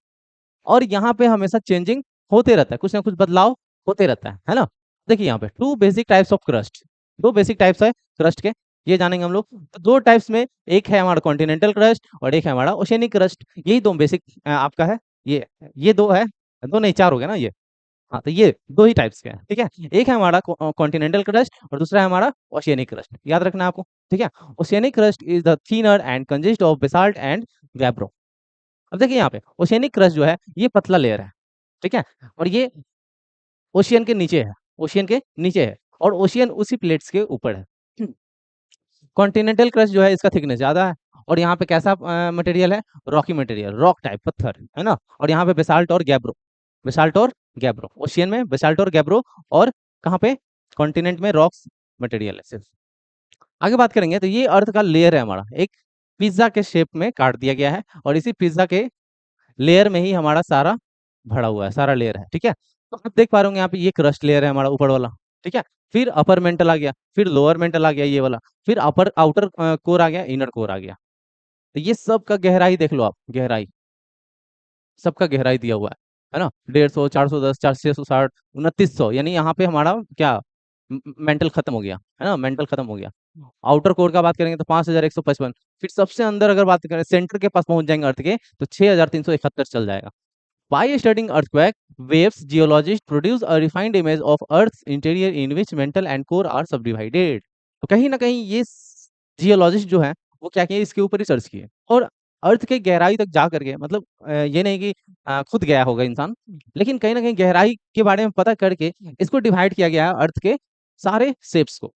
और यहाँ पे हमेशा चेंजिंग होते रहता है, कुछ ना कुछ बदलाव होते रहता है ना। देखिए यहाँ पे two basic types of crust, दो बेसिक टाइप्स है क्रस्ट के, ये जानेंगे हम लोग। तो दो टाइप्स में, एक है हमारा कॉन्टिनेंटल क्रस्ट और एक है हमारा ओशियनिक क्रस्ट, यही दो बेसिक आपका है। ये दो है, दो नहीं चार हो गया ना ये। हाँ, तो ये दो ही टाइप्स के हैं। ठीक है, एक है हमारा कॉन्टिनेंटल क्रस्ट और दूसरा है हमारा ओशियनिक क्रस्ट, याद रखना है आपको। ठीक है, oceanic crust is the thinner and consist of basalt and gabbro. अब देखिए यहाँ पे ओशियनिक क्रस्ट जो है ये पतला लेयर है। ठीक है, और ये ओशियन के नीचे है, ओशियन के नीचे है, और ओशियन उसी प्लेट्स के ऊपर है। कॉन्टिनेंटल क्रस्ट जो है इसका थिकनेस ज्यादा है, और यहाँ पे कैसा मटेरियल है, रॉकी मटेरियल, रॉक टाइप पत्थर, है ना। और यहाँ पे बेसाल्ट और गैब्रो, बेसाल्ट और गैब्रो, ओशियन में बेसाल्ट और गैब्रो, और कहाँ पे, कॉन्टिनेंट में रॉक्स मटेरियल है सिर्फ। आगे बात करेंगे तो ये अर्थ का लेयर है हमारा, एक पिज्जा के शेप में काट दिया गया है, और इसी पिज्जा के लेयर में ही हमारा सारा भरा हुआ है, सारा लेयर है। ठीक है, तो आप देख पा रहे होंगे यहाँ पे ये क्रस्ट लेयर है हमारा ऊपर वाला। ठीक है, फिर अपर मेंटल आ गया, फिर लोअर मेंटल आ गया ये वाला, फिर अपर आउटर कोर आ गया, इनर कोर आ गया। तो ये सब का गहराई देख लो आप, गहराई, सबका गहराई दिया हुआ है ना, 150, 410, 4660, 2900, यानी यहाँ पे हमारा क्या, मेंटल खत्म हो गया, है ना, मेंटल खत्म हो गया। आउटर कोर का बात करेंगे तो 5155, फिर सबसे अंदर अगर बात करें सेंटर के पास पहुंच जाएंगे अर्थ के तो 6371 चल जाएगा। By studying earthquake waves, geologists produce a refined image of Earth's interior in which mantle and core are subdivided. तो कहीं ना कहीं ये जियोलॉजिस्ट जो है वो क्या किए, इसके ऊपर रिसर्च किए, और अर्थ के गहराई तक जा करके, मतलब ये नहीं कि खुद गया होगा इंसान, लेकिन कहीं ना कहीं गहराई के बारे में पता करके इसको डिवाइड किया गया है, अर्थ के सारे शेप्स को,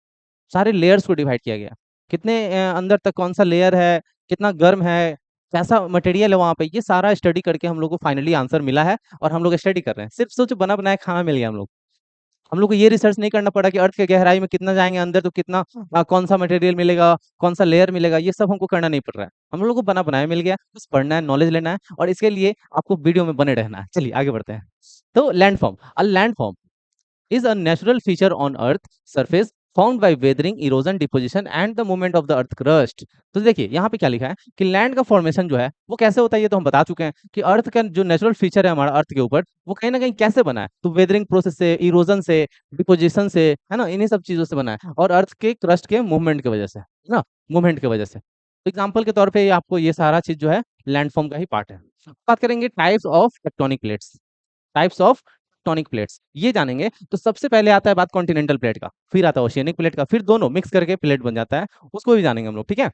सारे लेयर्स को डिवाइड किया गया, कितने अंदर तक कौन सा लेयर है, कितना गर्म है, कैसा मटेरियल है वहां पे, ये सारा स्टडी करके हम लोग को फाइनली आंसर मिला है, और हम लोग स्टडी कर रहे हैं। सिर्फ सोचो बना बनाया खाना मिल गया हम लोग। हम लोग को ये रिसर्च नहीं करना पड़ा कि अर्थ के गहराई में कितना जाएंगे अंदर तो कितना कौन सा मटेरियल मिलेगा, कौन सा लेयर मिलेगा, ये सब हमको करना नहीं पड़ रहा है। हम लोग को बना बनाया मिल गया, बस पढ़ना है, नॉलेज लेना है, और इसके लिए आपको वीडियो में बने रहना है। चलिए आगे बढ़ते हैं। तो landform, a landform is a natural feature on earth surface found by weathering, erosion, deposition and the movement of the earth crust। तो देखिए यहाँ पे क्या लिखा है कि लैंड का फॉर्मेशन जो है वो कैसे होता है, ये तो हम बता चुके हैं कि अर्थ का जो नेचुरल फीचर है हमारा अर्थ के ऊपर, वो कहीं ना कहीं कैसे बना है, तो वेदरिंग प्रोसेस से, इरोजन से, डिपोजिशन से, है ना, इन्हीं सब चीजों से बना है, और अर्थ के क्रस्ट के मूवमेंट की वजह से, है ना, मूवमेंट की वजह से। तो एग्जाम्पल के तौर पे आपको ये सारा चीज जो है लैंडफॉर्म का ही पार्ट है। बात करेंगे types of tectonic plates, types of tectonic plates ये जानेंगे। तो सबसे पहले आता है बात कॉन्टिनेंटल प्लेट का, फिर आता है ओशियनिक प्लेट का, फिर दोनों मिक्स करके प्लेट बन जाता है, उसको भी जानेंगे हम लोग, ठीक है।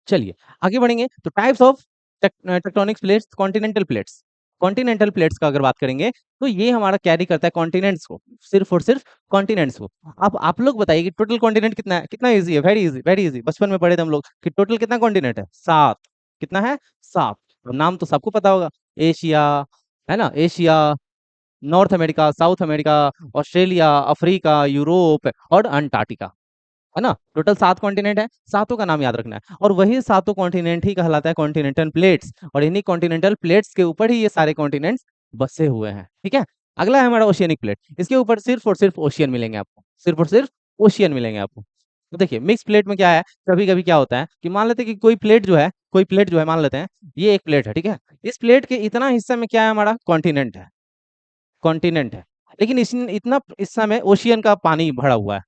चलिए आगे बढ़ेंगे। तो types of tectonic plates, continental plates. Continental plates का अगर बात करेंगे तो ये हमारा कैरी करता है कॉन्टिनेंट्स को, सिर्फ और सिर्फ कॉन्टिनेंट्स को। अब आप लोग बताइए कि टोटल कॉन्टिनेंट कितना है, कितना इजी है, वेरी इजी, वेरी इजी। बचपन में पढ़े थे हम लोग कि टोटल कितना कॉन्टिनेंट है, 7। कितना है, 7। नाम तो सबको पता होगा, एशिया, है ना, Asia, north America, south America, Australia, Africa, Europe और अंटार्कटिका, है ना। टोटल 7 कॉन्टिनेंट है, सातों का नाम याद रखना है, और वही सातों कॉन्टिनेंट ही कहलाता है कॉन्टिनेंटल प्लेट्स, और इन्हीं कॉन्टिनेंटल प्लेट्स के ऊपर ही ये सारे कॉन्टिनेंट्स बसे हुए हैं, ठीक है। अगला है हमारा ओशियनिक प्लेट, इसके ऊपर सिर्फ और सिर्फ ओशियन मिलेंगे आपको, सिर्फ और सिर्फ ओशियन मिलेंगे आपको। तो देखिए मिक्स प्लेट में क्या है, कभी कभी क्या होता है कि मान लेते हैं कि कोई प्लेट जो है, कोई प्लेट जो है, मान लेते हैं ये एक प्लेट है, ठीक है, इस प्लेट के इतना हिस्सा में क्या है, हमारा कॉन्टिनेंट है, कॉन्टिनेंट है, लेकिन इस इतना हिस्सा में ओशियन का पानी भरा हुआ है,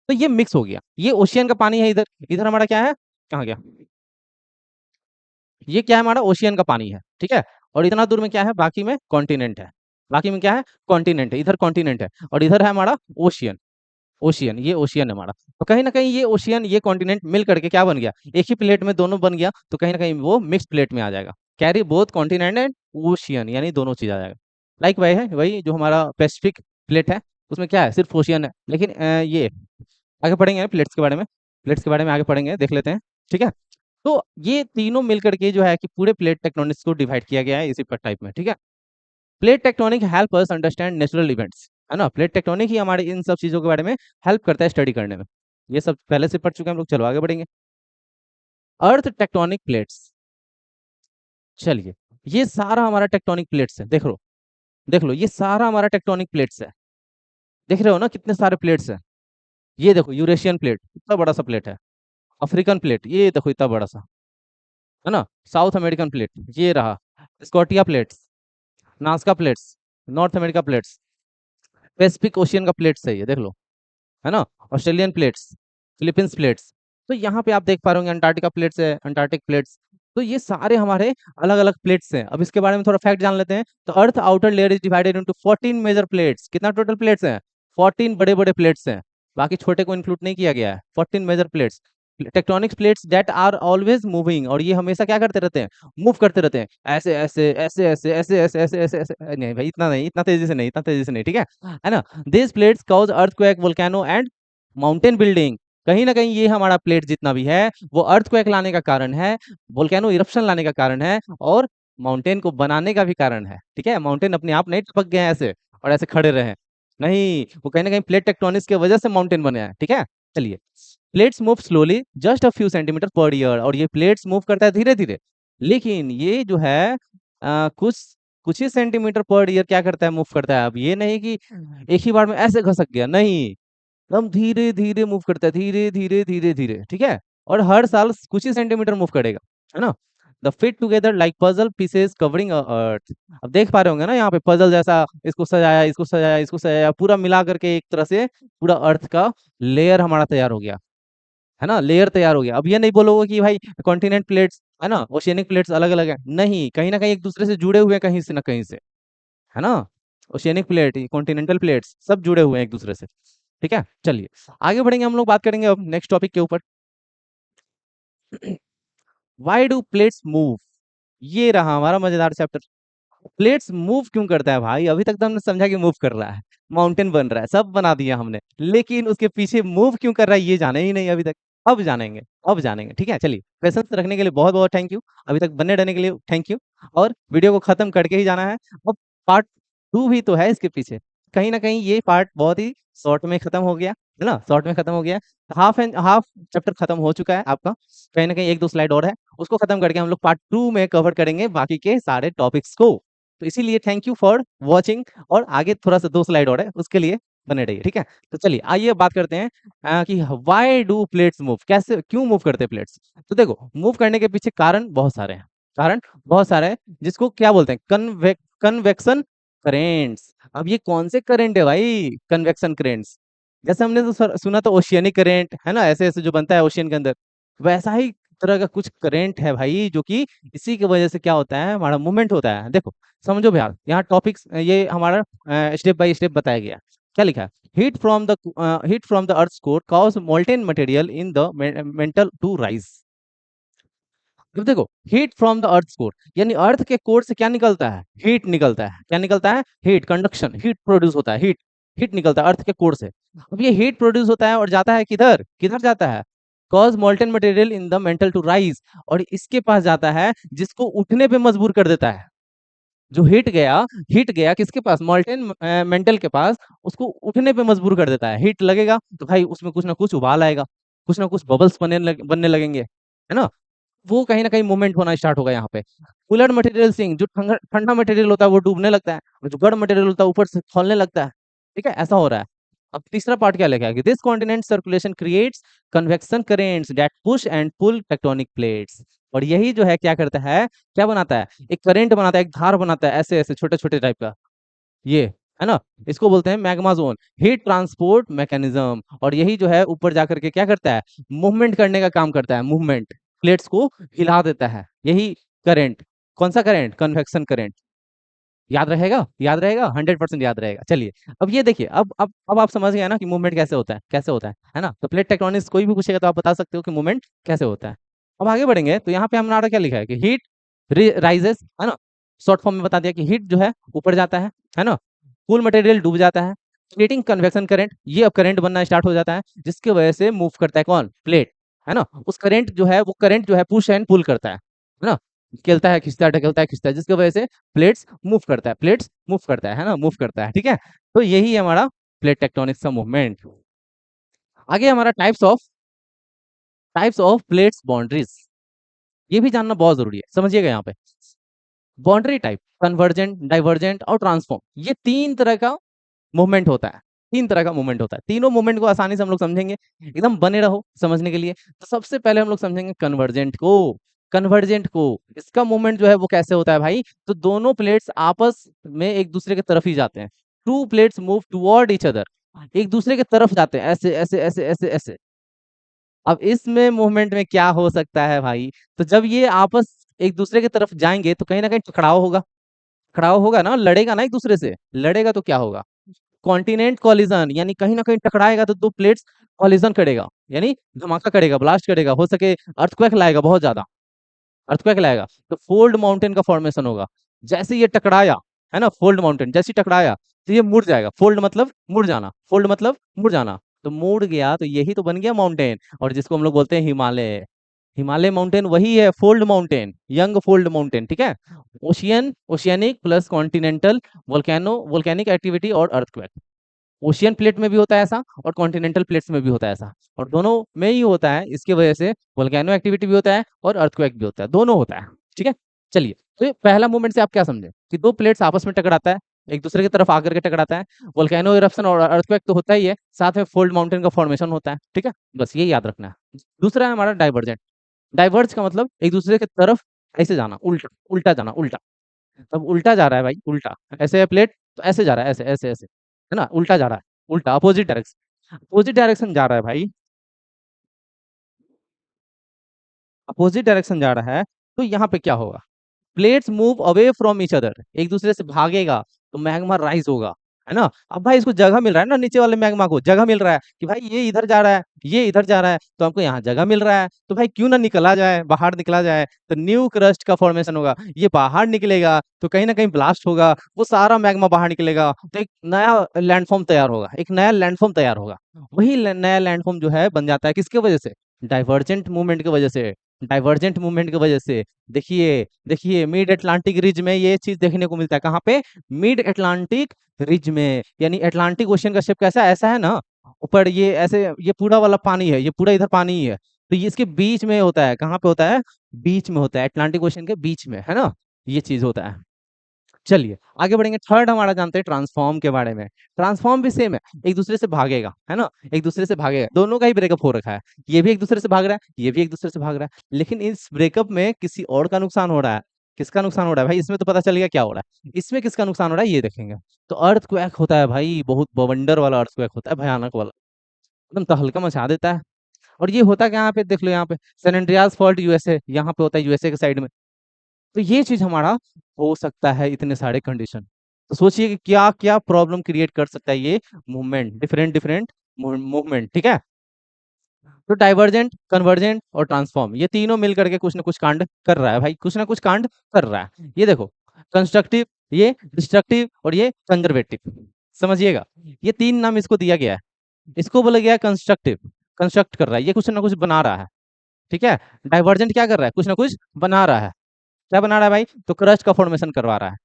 तो ये मिक्स हो गया, ये ओशियन का पानी है, इधर इधर हमारा क्या है, कहाँ गया, ये क्या है, हमारा ओशियन का पानी है, ठीक है, और इतना दूर में क्या है, बाकी में कॉन्टिनेंट है, बाकी में क्या है, कॉन्टिनेंट है, इधर कॉन्टिनेंट है, और इधर है हमारा ओशियन, ओशियन, ये ओशियन है हमारा। तो कहीं ना कहीं ये ओशियन, ये कॉन्टिनेंट मिल करके क्या बन गया, एक ही प्लेट में दोनों बन गया, तो कहीं ना कहीं वो मिक्स प्लेट में आ जाएगा, carry both continent and ocean, यानी दोनों चीज आ जाएगा। लाइक वही है, वही जो हमारा पैसिफिक प्लेट है, उसमें क्या है, सिर्फ ओशियन है, लेकिन ये आगे पढ़ेंगे प्लेट्स के बारे में, प्लेट्स के बारे में आगे पढ़ेंगे, देख लेते हैं, ठीक है। तो ये तीनों मिलकर के जो है कि पूरे प्लेट टेक्टोनिक्स को डिवाइड किया गया है इसी पर टाइप में, ठीक है। Plate tectonic help us understand natural events, है ना, प्लेट टेक्टोनिक ही हमारे इन सब चीजों के बारे में हेल्प करता है स्टडी करने में। ये सब पहले से पढ़ चुके हैं हम लोग, चलो आगे बढ़ेंगे। अर्थ टेक्टोनिक प्लेट्स, चलिए ये सारा हमारा टेक्टोनिक प्लेट्स है, देख लो ये सारा हमारा टेक्टोनिक प्लेट्स है, देख रहे हो ना कितने सारे प्लेट्स हैं। ये देखो यूरेशियन प्लेट, इतना बड़ा सा प्लेट है, अफ्रीकन प्लेट, ये देखो इतना बड़ा सा, है ना, साउथ अमेरिकन प्लेट, ये रहा, Scotia plates, Nazca plates, north America plates, Pacific ocean का प्लेट्स है, ये देख लो, है ना, ऑस्ट्रेलियन प्लेट्स, फिलीपींस प्लेट्स। तो यहाँ पे आप देख पा रहे होंगे अंटार्कटिका प्लेट्स है, अंटार्कटिक प्लेट्स। तो ये सारे हमारे अलग अलग प्लेट्स हैं। अब इसके बारे में थोड़ा फैक्ट जान लेते हैं। तो earth outer layer is divided into 14 major plates, कितना टोटल प्लेट्स हैं, 14 बड़े बड़े प्लेट्स हैं, बाकी छोटे को इंक्लूड नहीं किया गया है, 14 major plates, tectonic plates that are always moving, और ये हमेशा क्या करते रहते हैं, मूव करते रहते हैं, ऐसे ऐसे ऐसे ऐसे ऐसे ऐसे ऐसे ऐसे ऐसे, नहीं भाई इतना नहीं, इतना तेजी से नहीं, इतना तेजी से नहीं, ठीक है ना। This plates cause earthquake, volcano and mountain building. कहीं ना कहीं ये हमारा प्लेट जितना भी है वो अर्थक्वेक लाने का कारण है, वोल्केनो इरप्शन लाने का कारण है, और माउंटेन को बनाने का भी कारण है, ठीक है। माउंटेन अपने आप नहीं टपक गए हैं ऐसे और ऐसे खड़े रहे, नहीं, वो कहीं ना कहीं प्लेट टेक्टोनिक्स की वजह से माउंटेन बने हैं, ठीक है। चलिए plates move slowly just a few centimetre per year, और ये प्लेट्स मूव करता है धीरे धीरे, लेकिन ये जो है कुछ कुछ ही सेंटीमीटर पर ईयर क्या करता है, मूव करता है। अब ये नहीं कि एक ही बार में ऐसे घसक गया, नहीं, एकदम धीरे धीरे मूव करता है, धीरे धीरे धीरे धीरे, ठीक है, और हर साल कुछ ही सेंटीमीटर मूव करेगा, है ना। The fit together like puzzle pieces covering earth. अब देख पा रहे होंगे ना यहाँ पे पजल जैसा, इसको सजाया, इसको सजाया, इसको सजाया, पूरा मिला करके एक तरह से पूरा अर्थ का लेयर हमारा तैयार हो गया, है ना, लेयर तैयार हो गया। अब ये नहीं बोलोगे कि भाई कॉन्टिनेंट प्लेट्स, है ना, ओशियनिक प्लेट्स अलग अलग है, नहीं, कहीं ना कहीं एक दूसरे से जुड़े हुए हैं, कहीं से ना कहीं से, है ना। ओशियनिक प्लेट, कॉन्टिनेंटल प्लेट्स सब जुड़े हुए हैं एक दूसरे से, ठीक है। चलिए आगे बढ़ेंगे, हम लोग बात करेंगे अब नेक्स्ट टॉपिक के ऊपर। व्हाई डू प्लेट्स मूव, ये रहा हमारा मजेदार चैप्टर। प्लेट्स मूव क्यों करता है भाई, अभी तक तो हमने समझा कि मूव कर रहा है, माउंटेन बन रहा है, सब बना दिया हमने, लेकिन उसके पीछे मूव क्यों कर रहा है ये जाने ही नहीं अभी तक। अब जानेंगे, अब जानेंगे, ठीक है। चलिए क्वेश्चन रखने के लिए बहुत बहुत थैंक यू, अभी तक बने रहने के लिए थैंक यू, और वीडियो को खत्म करके ही जाना है। अब पार्ट टू भी तो है इसके पीछे। कहीं ना कहीं ये पार्ट बहुत ही शॉर्ट में खत्म हो गया है ना, शॉर्ट में खत्म हो गया। हाफ एंड हाफ चैप्टर खत्म हो चुका है आपका। कहीं ना कहीं एक दो स्लाइड और है, उसको खत्म करके हम लोग पार्ट टू में कवर करेंगे बाकी के सारे टॉपिक्स को। तो इसीलिए थैंक यू फॉर वॉचिंग, और आगे थोड़ा सा दो स्लाइड और है, उसके लिए बने रहिए, ठीक है। तो चलिए आइए बात करते हैं कि व्हाई डू प्लेट्स मूव, कैसे क्यों मूव करते हैं प्लेट्स। तो देखो, मूव करने के पीछे कारण बहुत सारे हैं, कारण बहुत सारे हैं, जिसको क्या बोलते हैं, कन्वेक्शन करेंट्स। अब ये कौन से करंट है भाई, कन्वेक्शन करेंट्स। जैसे हमने तो सुना था ओशियनिक करंट है ना, ऐसे ऐसे जो बनता है ओशियन के अंदर, वैसा ही तरह का कुछ करंट है भाई, जो कि इसी की वजह से क्या होता है, हमारा मूवमेंट होता है। देखो समझो भैया, यहाँ टॉपिक्स ये हमारा स्टेप बाय स्टेप बताया गया। क्या लिखा है, heat from the earth core cause molten material in the mantle to rise. अब देखो, heat from the earth core, यानी अर्थ के कोर से क्या निकलता है, हीट निकलता है। क्या निकलता है, हीट, कंडक्शन, हीट प्रोड्यूस होता है, हीट, हीट निकलता है अर्थ के कोर से। अब ये हीट प्रोड्यूस होता है और जाता है किधर, किधर जाता है, cause molten material in the mantle to rise, और इसके पास जाता है जिसको उठने पे मजबूर कर देता है। जो हीट गया किसके पास, मोल्टेन मेंटल के पास, उसको उठने पे मजबूर कर देता है। हीट लगेगा तो भाई उसमें कुछ ना कुछ उबाल आएगा, कुछ ना कुछ बबल्स बनने लगेंगे, है ना। वो कहीं ना कहीं मूवमेंट होना स्टार्ट होगा यहाँ पे। कूलर मटेरियल सिंक, जो ठंडा ठंडा मटेरियल होता है वो डूबने लगता है, और जो गर्म मटेरियल होता है ऊपर से खोलने लगता है। ठीक है, ऐसा हो रहा है। अब तीसरा पार्ट क्या लिखा है कि this continent circulation creates convection currents that push and pull tectonic plates. और यही जो है क्या करता है, क्या बनाता है, एक करंट बनाता है, एक धार बनाता है, ऐसे ऐसे छोटे छोटे टाइप का, ये है ना। इसको बोलते हैं magma zone, heat transport mechanism. और यही जो है ऊपर जाकर के क्या करता है, मूवमेंट करने का काम करता है, मूवमेंट, प्लेट्स को हिला देता है, यही करंट। कौन सा करंट, कन्वेक्शन करंट। याद रहेगा, याद रहेगा, 100% याद रहेगा। चलिए अब ये देखिए, अब आप समझ गए ना कि मूवमेंट कैसे होता है, कैसे होता है ना। तो प्लेट टेक्टोनिक्स कोई भी पूछेगा तो आप बता सकते हो कि मूवमेंट कैसे होता है। अब आगे बढ़ेंगे तो यहाँ पे हमारा क्या लिखा है कि हीट राइजेस, है ना। शॉर्ट फॉर्म में बता दिया कि हीट जो है ऊपर जाता है ना। कूल मटेरियल डूब जाता है, क्रिएटिंग कन्वेक्शन करंट। ये अब करंट बनना स्टार्ट हो जाता है, जिसकी वजह से मूव करता है कौन, प्लेट, है ना। उस करंट जो है, वो करंट जो है पुश एंड पुल करता है ना। खेलता है, खींचता है, ढकेलता है, खींचता है, जिसकी वजह से प्लेट्स मूव करता है, प्लेट्स मूव करता है ना, मूव करता है, ठीक है। तो यही है हमारा प्लेट टेक्टोनिक्स का मूवमेंट। आगे हमारा टाइप्स ऑफ प्लेट्स बाउंड्रीज, ये भी जानना बहुत जरूरी है, समझिएगा यहाँ पे। बाउंड्री टाइप, कन्वर्जेंट, डाइवर्जेंट और ट्रांसफॉर्म, ये तीन तरह का मूवमेंट होता है, तीन तरह का मूवमेंट होता है। तीनों मूवमेंट को आसानी से हम लोग समझेंगे, एकदम बने रहो समझने के लिए। तो सबसे पहले हम लोग समझेंगे कन्वर्जेंट को। कन्वर्जेंट को, इसका मूवमेंट जो है वो कैसे होता है भाई, तो दोनों प्लेट्स आपस में एक दूसरे की तरफ ही जाते हैं। To plates move toward each other, एक दूसरे की तरफ जाते हैं, ऐसे ऐसे ऐसे ऐसे ऐसे। अब इसमें मूवमेंट में क्या हो सकता है भाई, तो जब ये आपस एक दूसरे की तरफ जाएंगे तो कहीं ना कहीं टकराव होगा, टकराव होगा ना, लड़ेगा ना एक दूसरे से, लड़ेगा तो क्या होगा, कॉन्टिनेंट कॉलिजन, यानी कहीं ना कहीं टकराएगा तो दो प्लेट्स कॉलिजन करेगा, यानी धमाका करेगा, ब्लास्ट करेगा, हो सके अर्थक्वेक लाएगा, बहुत ज्यादा अर्थक्वेक लाएगा, तो फोल्ड माउंटेन का फॉर्मेशन होगा। जैसे ये टकराया, है ना, फोल्ड माउंटेन जैसे ही टकराया तो ये मुड़ जाएगा। फोल्ड मतलब मुड़ जाना, फोल्ड मतलब मुड़ जाना, तो मुड़ गया तो यही तो बन गया माउंटेन, और जिसको हम लोग बोलते हैं हिमालय। हिमालय माउंटेन वही है, fold mountain, young fold mountain, ठीक है। Oceanic plus continental, volcano, volcanic activity और अर्थक्वेक। ओशियन प्लेट में भी होता है ऐसा, और कॉन्टिनेंटल प्लेट्स में भी होता है ऐसा, और दोनों में ही होता है। इसकी वजह से वोल्केनो एक्टिविटी भी होता है और अर्थक्वेक भी होता है, दोनों होता है, ठीक है। चलिए, तो ये पहला मूवमेंट से आप क्या समझे कि दो प्लेट्स आपस में टकराता है, एक दूसरे की तरफ आकर के टकराता है। वोल्केनो इरप्शन और अर्थक्वेक तो होता ही है, साथ में फोल्ड माउंटेन का फॉर्मेशन होता है, ठीक है। बस ये याद रखना है। दूसरा है हमारा डाइवर्जेंट। डाइवर्ज का मतलब एक दूसरे की तरफ ऐसे जाना, उल्टा, उल्टा जाना, उल्टा। अब उल्टा जा रहा है भाई, उल्टा, ऐसे है प्लेट तो ऐसे जा रहा है, ऐसे ऐसे ऐसे, है ना, उल्टा जा रहा है, उल्टा, अपोजिट डायरेक्शन, अपोजिट डायरेक्शन जा रहा है भाई, अपोजिट डायरेक्शन जा रहा है। तो यहाँ पे क्या होगा, plates move away from each other, एक दूसरे से भागेगा तो मैग्मा राइज होगा, है ना। अब भाई इसको जगह मिल रहा है ना, नीचे वाले मैग्मा को जगह मिल रहा है कि भाई ये इधर जा रहा है, ये इधर जा रहा है, तो हमको यहाँ जगह मिल रहा है, तो भाई क्यों ना निकला जाए, बाहर निकला जाए, तो न्यू क्रस्ट का फॉर्मेशन होगा। ये बाहर निकलेगा तो कहीं ना कहीं ब्लास्ट होगा, वो सारा मैग्मा बाहर निकलेगा, तो एक नया लैंडफॉर्म तैयार होगा, एक नया लैंडफॉर्म तैयार होगा। वही नया लैंडफॉर्म जो है बन जाता है किसके वजह से, डाइवर्जेंट मूवमेंट की वजह से। डाइवर्जेंट मूवमेंट की वजह से। देखिए देखिए मिड अटलांटिक रिज में ये चीज देखने को मिलता है, कहाँ पे? मिड अटलांटिक रिज में। यानी अटलांटिक ओशियन का शेप कैसा ऐसा है ना, ऊपर ये ऐसे, ये पूरा वाला पानी है, ये पूरा इधर पानी ही है, तो ये इसके बीच में होता है, कहाँ पे होता है? बीच में होता है, अटलांटिक ओशियन के बीच में, है ना, ये चीज होता है। चलिए आगे बढ़ेंगे, थर्ड हमारा जानते हैं ट्रांसफॉर्म के बारे में। ट्रांसफॉर्म भी सेम है, एक दूसरे से भागेगा, है ना, एक दूसरे से भागेगा, दोनों का ही ब्रेकअप हो रखा है, ये भी एक दूसरे से भाग रहा है, ये भी एक दूसरे से भाग रहा है, लेकिन इस ब्रेकअप में किसी और का नुकसान हो रहा है। किसका नुकसान हो रहा है भाई? इसमें तो पता चल गया क्या हो रहा है, इसमें किसका नुकसान हो रहा है ये देखेंगे। तो अर्थक्वेक होता है भाई, बहुत बवंडर वाला अर्थक्वेक होता है, भयानक वाला, एकदम तहलका मचा देता है। और ये होता क्या यहाँ पे देख लो, यहाँ पे सैन एंड्रियास फॉल्ट यूएसए, यहाँ पे होता है यूएसए के साइड में। तो ये चीज हमारा हो सकता है, इतने सारे कंडीशन। तो सोचिए कि क्या क्या प्रॉब्लम क्रिएट कर सकता है ये मूवमेंट, डिफरेंट डिफरेंट मूवमेंट, ठीक है। तो डाइवर्जेंट, कन्वर्जेंट और ट्रांसफॉर्म, ये तीनों मिल करके कुछ ना कुछ कांड कर रहा है भाई, कुछ ना कुछ कांड कर रहा है। ये देखो, कंस्ट्रक्टिव, ये डिस्ट्रक्टिव और ये कंजर्वेटिव, समझिएगा। ये तीन नाम इसको दिया गया है। इसको बोला गया है कंस्ट्रक्टिव, कंस्ट्रक्ट कर रहा है, ये कुछ ना कुछ बना रहा है, ठीक है। डाइवर्जेंट क्या कर रहा है? कुछ ना कुछ बना रहा है। क्या बना रहा है भाई? तो क्रस्ट का फॉर्मेशन करवा रहा है।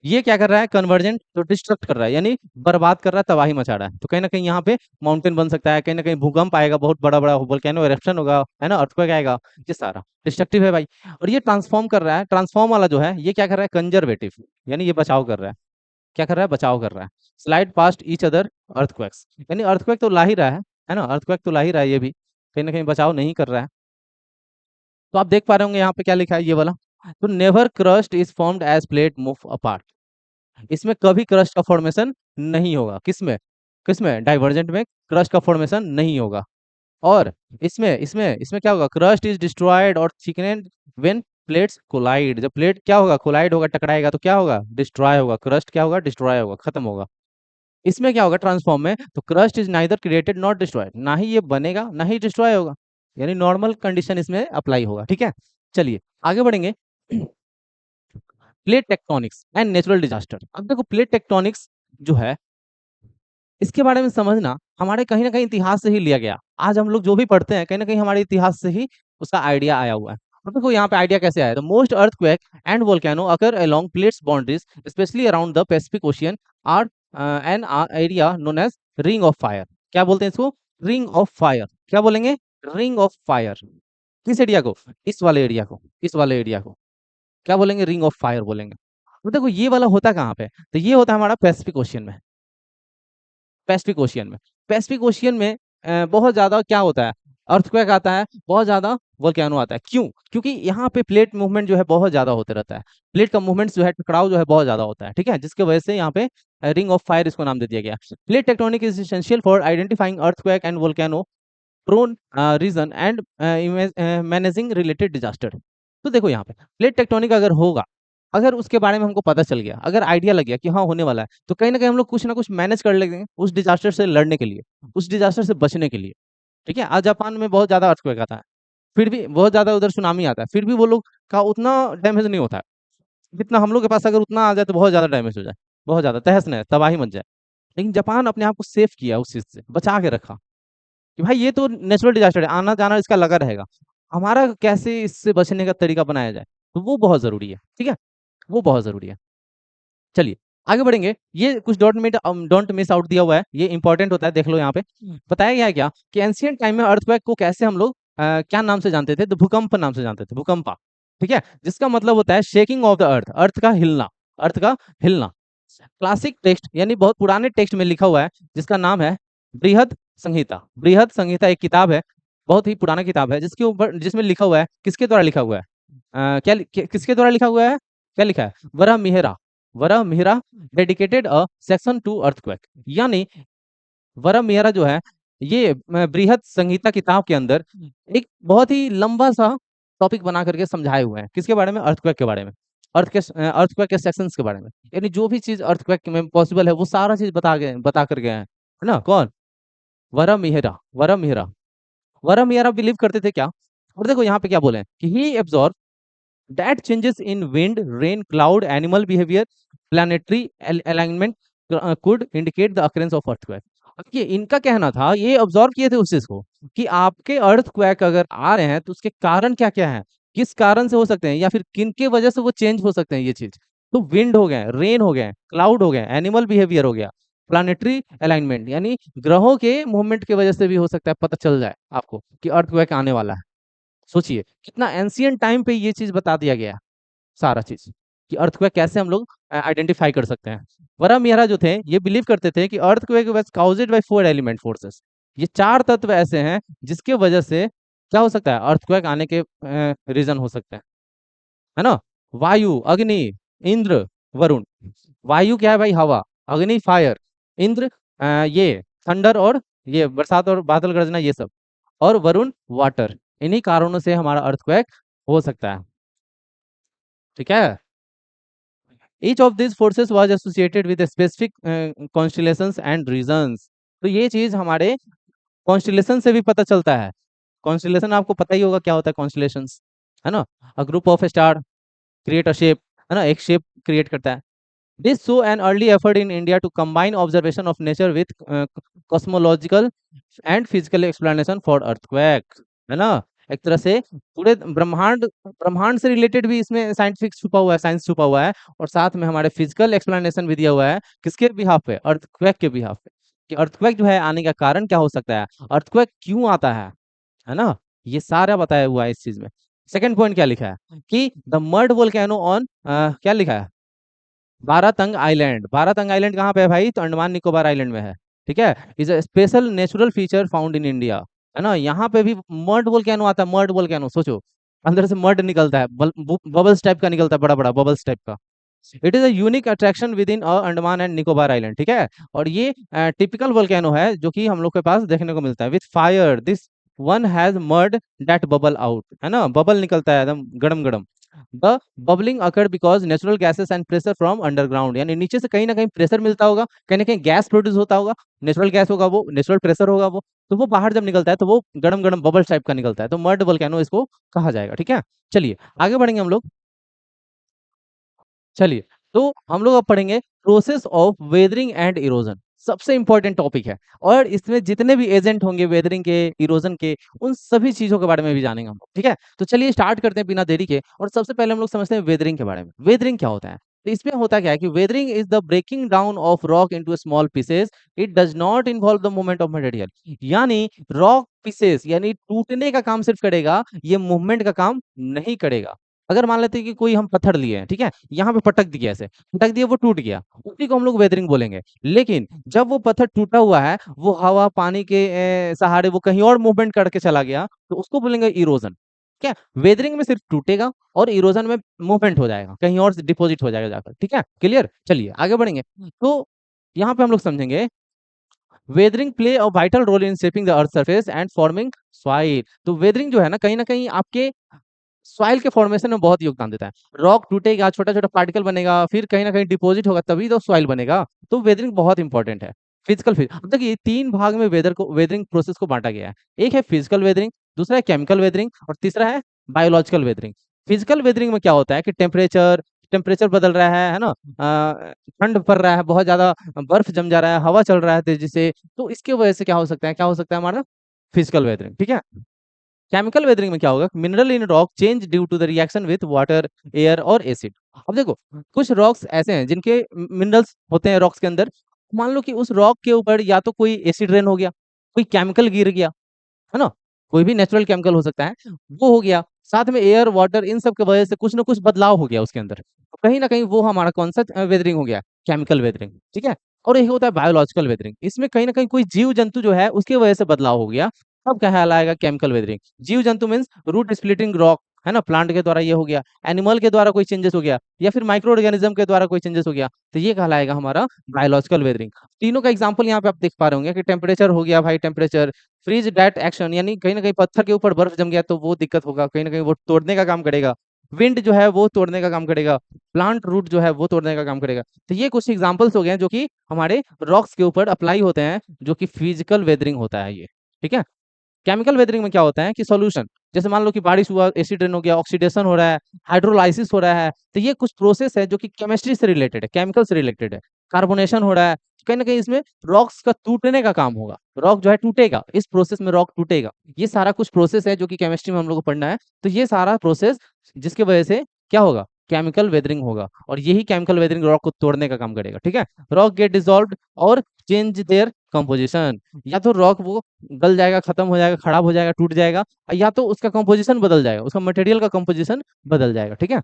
ये क्या कर रहा है? कन्वर्जेंट, तो डिस्ट्रक्ट कर रहा है, यानी बर्बाद कर रहा है, तबाही मचा रहा है। तो कहीं ना कहीं यहाँ पे माउंटेन बन सकता है, कहीं ना कहीं भूकंप आएगा, बहुत बड़ा बड़ा वोल्केनो एरप्शन होगा, है ना, अर्थक्वेक आएगा, ये सारा डिस्ट्रक्टिव है भाई। और ये ट्रांसफॉर्म कर रहा है, ट्रांसफॉर्म वाला जो है ये क्या कर रहा है? कंजर्वेटिव, यानी ये बचाव कर रहा है। क्या कर रहा है? बचाव कर रहा है। Slide past each other earthquakes, यानी अर्थक्वेक तो ला ही रहा है ना, अर्थक्वेक तो ला ही रहा है, ये भी कहीं ना कहीं बचाव नहीं कर रहा है। तो आप देख पा रहे होंगे यहाँ पे क्या लिखा है ये वाला, तो never crust is formed as plate move apart. इसमें कभी क्रस्ट का फॉर्मेशन नहीं होगा, किसमें? किसमें? डाइवर्जेंट में क्रस्ट का फॉर्मेशन नहीं होगा। और इसमें इसमें इसमें क्या होगा? क्रस्ट इज डिस्ट्रॉयड और थिकनेड व्हेन प्लेट्स कोलाइड। जब प्लेट क्या होगा? कोलाइड होगा, टकराएगा, तो क्या होगा? डिस्ट्रॉय होगा, क्रस्ट क्या होगा? डिस्ट्रॉय होगा, खत्म होगा। इसमें क्या होगा? ट्रांसफॉर्म में तो crust is neither created not destroyed, ना ही ये बनेगा ना ही डिस्ट्रॉय होगा, यानी नॉर्मल कंडीशन इसमें अप्लाई होगा, ठीक है। चलिए आगे बढ़ेंगे। Plate tectonics and natural disaster. अब देखो प्लेट टेक्टोनिक्स जो है, इसके बारे में समझना हमारे कहीं ना कहीं इतिहास से ही लिया गया। आज हम लोग जो भी पढ़ते हैं कहीं ना कहीं हमारे इतिहास से ही उसका आइडिया आया हुआ है। अब देखो यहाँ पे आइडिया कैसे आया, तो most earthquake and volcano occur along plates boundaries specially around the Pacific Ocean are an area known as ring of fire. क्या बोलते हैं इसको? Ring of fire. क्या बोलेंगे? Ring of fire. किस एरिया को? इस वाले एरिया को, इस वाले एरिया को क्या बोलेंगे? रिंग ऑफ फायर बोलेंगे। तो देखो ये वाला होता कहाँ पे, तो ये होता है हमारा पैसिफिक ओशियन में। पैसिफिक ओशियन में, पैसिफिक ओशियन में बहुत ज्यादा क्या होता है? अर्थक्वेक आता है, बहुत ज्यादा वोल्केनो आता है। क्यों? क्योंकि यहाँ पे प्लेट मूवमेंट जो है बहुत ज्यादा होते रहता है, प्लेट का मूवमेंट जो है, टकराव जो है बहुत ज्यादा होता है, ठीक है, जिसके वजह से यहाँ पे रिंग ऑफ फायर इसको नाम दे दिया गया। Plate tectonic is essential for identifying earthquake and volcano prone region and managing related disaster. तो देखो यहाँ पे प्लेट टेक्टोनिक अगर होगा, अगर उसके बारे में हमको पता चल गया, अगर आइडिया लग गया कि हाँ होने वाला है, तो कहीं ना कहीं हम लोग कुछ ना कुछ मैनेज कर लेंगे उस डिजास्टर से लड़ने के लिए, उस डिजास्टर से बचने के लिए, ठीक है। आज जापान में बहुत ज्यादा अर्थक्वेक आता है, फिर भी बहुत ज्यादा उधर सुनामी आता है, फिर भी वो लोग का उतना डैमेज नहीं होता है जितना हम लोग के पास अगर उतना आ जाए तो बहुत ज्यादा डैमेज हो जाए, बहुत ज्यादा तहस नहस तबाही मच जाए। लेकिन जापान अपने आप को सेफ किया, उस चीज से बचा के रखा कि भाई ये तो नेचुरल डिजास्टर है, आना जाना इसका लगा रहेगा, हमारा कैसे इससे बचने का तरीका बनाया जाए, तो वो बहुत जरूरी है, ठीक है, वो बहुत जरूरी है। चलिए आगे बढ़ेंगे, ये कुछ डोंट मिस आउट दिया हुआ है, ये इंपॉर्टेंट होता है, देख लो यहाँ पे बताया गया है क्या कि एंशियंट टाइम में अर्थक्वेक को कैसे हम लोग क्या नाम से जानते थे? तो भूकंप नाम से जानते थे, भूकंपा, ठीक है, जिसका मतलब होता है शेकिंग ऑफ द अर्थ, अर्थ का हिलना, अर्थ का हिलना। क्लासिक टेक्स्ट यानी बहुत पुराने टेक्स्ट में लिखा हुआ है, जिसका नाम है बृहद संहिता। बृहद संहिता एक किताब है, बहुत ही पुराना किताब है, जिसके ऊपर, जिसमें लिखा हुआ है, किसके द्वारा लिखा हुआ है? किसके द्वारा लिखा हुआ है? क्या लिखा है? Vara Mihira, Vara Mihira dedicated a section to earthquake. यानी वरा मिहिरा जो है, ये बृहद संहिता किताब के अंदर एक बहुत ही लंबा सा टॉपिक बना करके समझाए हुए हैं, किसके बारे में? अर्थक्वेक के बारे में, अर्थक्वेक के सेक्शंस के बारे में, यानी जो भी चीज अर्थक्वेक में पॉसिबल है वो सारा चीज बता कर गए हैं, है ना। कौन? वरा मिहिरा, वरा मिहिरा। वरा मिहिरा बिलीव करते थे क्या? और देखो यहाँ पे क्या बोले कि ही absorb that changes in wind, rain, cloud, animal behavior, planetary alignment could indicate the occurrence of earthquake. देखिए इनका कहना था, ये ऑब्जर्व किए थे उस चीज को कि आपके अर्थक्वेक अगर आ रहे हैं तो उसके कारण क्या क्या है, किस कारण से हो सकते हैं या फिर किन के वजह से वो चेंज हो सकते हैं ये चीज। तो विंड हो गए, रेन हो गए, क्लाउड हो गए, एनिमल बिहेवियर हो गया, प्लानिटरी अलाइनमेंट यानी ग्रहों के मूवमेंट की वजह से भी हो सकता है पता चल जाए आपको कि अर्थक्वेक आने वाला है। सोचिए कितना एंशियंट टाइम पे ये चीज बता दिया गया है, सारा चीज कि अर्थक्वेक कैसे हम लोग आइडेंटिफाई कर सकते हैं। वरम मेहरा जो थे ये बिलीव करते थे कि earthquake was caused by four element forces. ये चार तत्व ऐसे हैं जिसके वजह से क्या हो सकता है, अर्थक्वेक आने के रीजन हो सकते हैं, है ना। वायु, अग्नि, इंद्र, वरुण। वायु क्या है भाई, हवा। अग्नि फायर। इंद्र ये थंडर और ये बरसात और बादल गरजना ये सब। और वरुण वाटर। इन्हीं कारणों से हमारा अर्थक्वेक हो सकता है, ठीक है। Each of these forces was associated with a specific constellations and regions। तो ये चीज हमारे कॉन्स्टिलेशन से भी पता चलता है। कॉन्स्टिलेशन आपको पता ही होगा क्या होता है कॉन्स्टिलेशंस, है ना। A group of star create a shape, है ना, एक शेप क्रिएट करता है। This show an early effort in India to combine observation of nature with cosmological and physical explanation for earthquake, है ना। एक तरह से पूरे ब्रह्मांड ब्रह्मांड से रिलेटेड भी इसमें साइंटिफिक छुपा हुआ है, साइंस छुपा हुआ है, और साथ में हमारे फिजिकल एक्सप्लेनेशन भी दिया हुआ है किसके बिहाफ पे, अर्थक्वेक के बिहाफ पे, कि अर्थक्वेक जो है आने का कारण क्या हो सकता है, अर्थक्वेक क्यों आता है ना। ये सारा बताया हुआ है इस चीज में। सेकंड पॉइंट क्या लिखा है कि द मर्ड वोल्केनो ऑन, क्या लिखा है, बारातंग आइलैंड। बारातंग आइलैंड कहाँ पे है भाई, तो अंडमान निकोबार आइलैंड में है, ठीक है। Is a special natural feature found in India, है ना। यहाँ पे भी मर्ड वोल्केनो आता है, मर्ड वोल्केनो सोचो, अंदर से मर्ड निकलता है, बबल्स टाइप का निकलता है, बड़ा बड़ा बबल्स टाइप का। It is a unique attraction with in Andaman and Nicobar island, ठीक है। और ये टिपिकल वोल्केनो है जो कि हम लोग के पास देखने को मिलता है। With fire this one has mud that bubble out, है ना, बबल निकलता है एकदम गरम गरम। The bubbling occur because natural gases and pressure from underground, यानी नीचे से कहीं ना कहीं प्रेशर मिलता होगा, कहीं ना कहीं गैस प्रोड्यूस होता होगा, नेचुरल गैस होगा वो, नेचुरल प्रेशर होगा वो, तो वो बाहर जब निकलता है तो वो गरम गरम बबल टाइप का निकलता है, तो मर्ड वोल्केनो इसको कहा जाएगा, ठीक है। चलिए आगे बढ़ेंगे हम लोग। चलिए, तो हम लोग अब पढ़ेंगे process of weathering and erosion. सबसे इंपॉर्टेंट टॉपिक है, और इसमें जितने भी एजेंट होंगे वेदरिंग के, इरोजन के, उन सभी चीजों के बारे में भी जानेंगे हम लोग, ठीक है। तो चलिए स्टार्ट करते हैं बिना देरी के, और सबसे पहले हम लोग समझते हैं वेदरिंग के बारे में। वेदरिंग क्या होता है, तो इसमें होता क्या है कि weathering is the breaking down of rock into small pieces. It does not involve the movement of material, यानी रॉक पीसेस यानी टूटने का काम सिर्फ करेगा, ये मूवमेंट का काम नहीं करेगा। अगर मान लेते हैं कि कोई हम पत्थर लिए हैं, ठीक है, यहाँ पे पटक दिया, ऐसे पटक दिया, वो टूट गया, उसी को हम लोग वेदरिंग बोलेंगे। लेकिन जब वो पत्थर टूटा हुआ है, वो हवा पानी के सहारे वो कहीं और मूवमेंट करके चला गया, तो उसको बोलेंगे इरोजन। क्या, वेदरिंग में सिर्फ टूटेगा और इरोजन में मूवमेंट हो जाएगा, कहीं और डिपॉजिट हो जाएगा जाकर, ठीक है, क्लियर। चलिए आगे बढ़ेंगे। तो यहाँ पे हम लोग समझेंगे weathering play a vital role in shaping the earth surface and forming soil. तो वेदरिंग जो है ना कहीं आपके सॉइल के फॉर्मेशन में बहुत योगदान देता है। रॉक टूटेगा, छोटा छोटा पार्टिकल बनेगा, फिर कहीं ना कहीं डिपॉजिट होगा, तभी तो सॉइल बनेगा। तो वेदरिंग बहुत इंपॉर्टेंट है। फिजिकल फिर अब देखिए तीन भाग में वेदरिंग प्रोसेस को बांटा गया है। एक है फिजिकल वेदरिंग, दूसरा है केमिकल वेदरिंग, और तीसरा है बायोलॉजिकल वेदरिंग। फिजिकल वेदरिंग में क्या होता है कि टेम्परेचर टेम्परेचर बदल रहा है ना, ठंड पड़ रहा है बहुत ज्यादा, बर्फ जम जा रहा है, हवा चल रहा है तेजी से, तो इसके वजह से क्या हो सकता है, क्या हो सकता है हमारा फिजिकल वेदरिंग, ठीक है। केमिकल वेदरिंग में क्या होगा, mineral in rock change due to the reaction with water, air और एसिड। अब देखो कुछ रॉक्स ऐसे हैं जिनके मिनरल्स होते हैं रॉक्स के अंदर। मान लो कि उस रॉक के ऊपर या तो कोई एसिड रेन हो गया, कोई केमिकल गिर गया, है ना, कोई भी नेचुरल केमिकल हो सकता है, वो हो गया, साथ में एयर वाटर इन सब की वजह से कुछ ना कुछ बदलाव हो गया उसके अंदर, तो कहीं ना कहीं वो हमारा कौन सा वेदरिंग हो गया, केमिकल वेदरिंग, ठीक है। और एक होता है बायोलॉजिकल वेदरिंग, इसमें कहीं ना कहीं कोई जीव जंतु जो है उसकी वजह से बदलाव हो गया, तब कहलाएगा केमिकल वेदरिंग। जीव जंतु मीन्स रूट स्प्लिटिंग रॉक, है ना, प्लांट के द्वारा ये हो गया, एनिमल के द्वारा कोई चेंजेस हो गया, या फिर माइक्रो ऑर्गेनिज्म के द्वारा कोई चेंजेस हो गया, तो ये कहलाएगा हमारा बायोलॉजिकल वेदरिंग। तीनों का एग्जांपल यहाँ पे आप देख पा रहे होंगे कि टेम्परेचर हो गया भाई, टेम्परेचर, फ्रीज डेट एक्शन यानी कहीं ना कहीं पत्थर के ऊपर बर्फ जम गया तो वो दिक्कत होगा, कहीं ना कहीं वो तोड़ने का काम करेगा, विंड जो है वो तोड़ने का काम करेगा, प्लांट रूट जो है वो तोड़ने का काम करेगा। तो ये कुछ एग्जांपल्स हो गए हैं जो कि हमारे रॉक्स के ऊपर अप्लाई होते हैं, जो कि फिजिकल वेदरिंग होता है ये, ठीक है। केमिकल वेदरिंग में क्या होता है कि सॉल्यूशन, जैसे मान लो कि बारिश हुआ, एसिड रेन हो गया, ऑक्सीडेशन हो रहा है, हाइड्रोलाइसिस हो रहा है, तो ये कुछ प्रोसेस है जो कि केमिस्ट्री से रिलेटेड है, केमिकल से रिलेटेड है। कार्बोनेशन हो रहा है, कहीं ना कहीं इसमें रॉक्स का टूटने का काम होगा, रॉक जो है टूटेगा, इस प्रोसेस में रॉक टूटेगा। ये सारा कुछ प्रोसेस है जो कि केमिस्ट्री में हम लोग को पढ़ना है। तो ये सारा प्रोसेस जिसकी वजह से क्या होगा, केमिकल वेदरिंग होगा, और यही केमिकल वेदरिंग रॉक को तोड़ने का काम करेगा। ठीक है, रॉक गेट डिसॉल्व्ड और चेंज देयर कंपोजिशन, या तो रॉक वो गल जाएगा, खत्म हो जाएगा, खराब हो जाएगा, टूट जाएगा, या तो उसका कंपोजिशन बदल जाएगा, उसका मटेरियल का कंपोजिशन बदल जाएगा। ठीक है,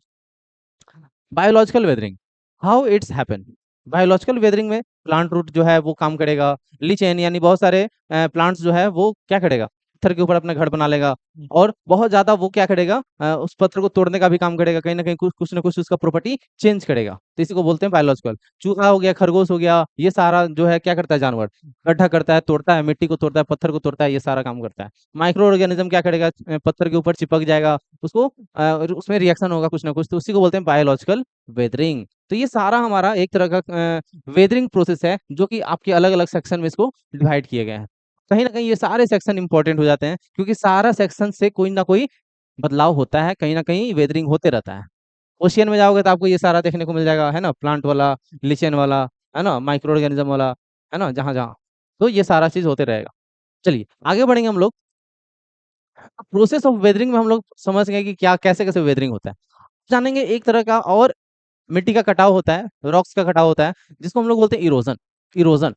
biological weathering, how it's happen. Biological weathering में प्लांट रूट जो है वो काम करेगा, लीचेन यानी बहुत सारे प्लांट्स जो है वो क्या करेगा, पत्थर के ऊपर अपना घर बना लेगा, और बहुत ज्यादा वो क्या करेगा, उस पत्थर को तोड़ने का भी काम करेगा, कहीं ना कहीं कुछ ना कुछ उसका प्रॉपर्टी चेंज करेगा। तो इसी को बोलते हैं बायोलॉजिकल। चूहा हो गया, खरगोश हो गया, ये सारा जो है क्या करता है, जानवर गड्ढा करता है, तोड़ता है, मिट्टी को तोड़ता है, पत्थर को तोड़ता है, ये सारा काम करता है। माइक्रो ऑर्गेनिज्म क्या करेगा, पत्थर के ऊपर चिपक जाएगा, उसको उसमें रिएक्शन होगा कुछ ना कुछ, तो उसी को बोलते हैं बायोलॉजिकल वेदरिंग। तो ये सारा हमारा एक तरह का वेदरिंग प्रोसेस है, जो कि आपके अलग अलग सेक्शन में इसको डिवाइड किए गए हैं। कहीं ना कहीं ये सारे सेक्शन इंपॉर्टेंट हो जाते हैं, क्योंकि सारा सेक्शन से कोई ना कोई बदलाव होता है, कहीं ना कहीं वेदरिंग होते रहता है। ओशियन में जाओगे तो आपको ये सारा देखने को मिल जाएगा, है ना, प्लांट वाला, लिचेन वाला, है ना, माइक्रो ऑर्गेनिज्म वाला, है ना, जहाँ जहाँ, तो ये सारा चीज होते रहेगा। चलिए आगे बढ़ेंगे हम लोग। प्रोसेस ऑफ वेदरिंग में हम लोग समझ गए कि क्या कैसे कैसे वेदरिंग होता है। जानेंगे एक तरह का और मिट्टी का कटाव होता है, रॉक्स का कटाव होता है, जिसको हम लोग बोलते हैं इरोजन। इरोजन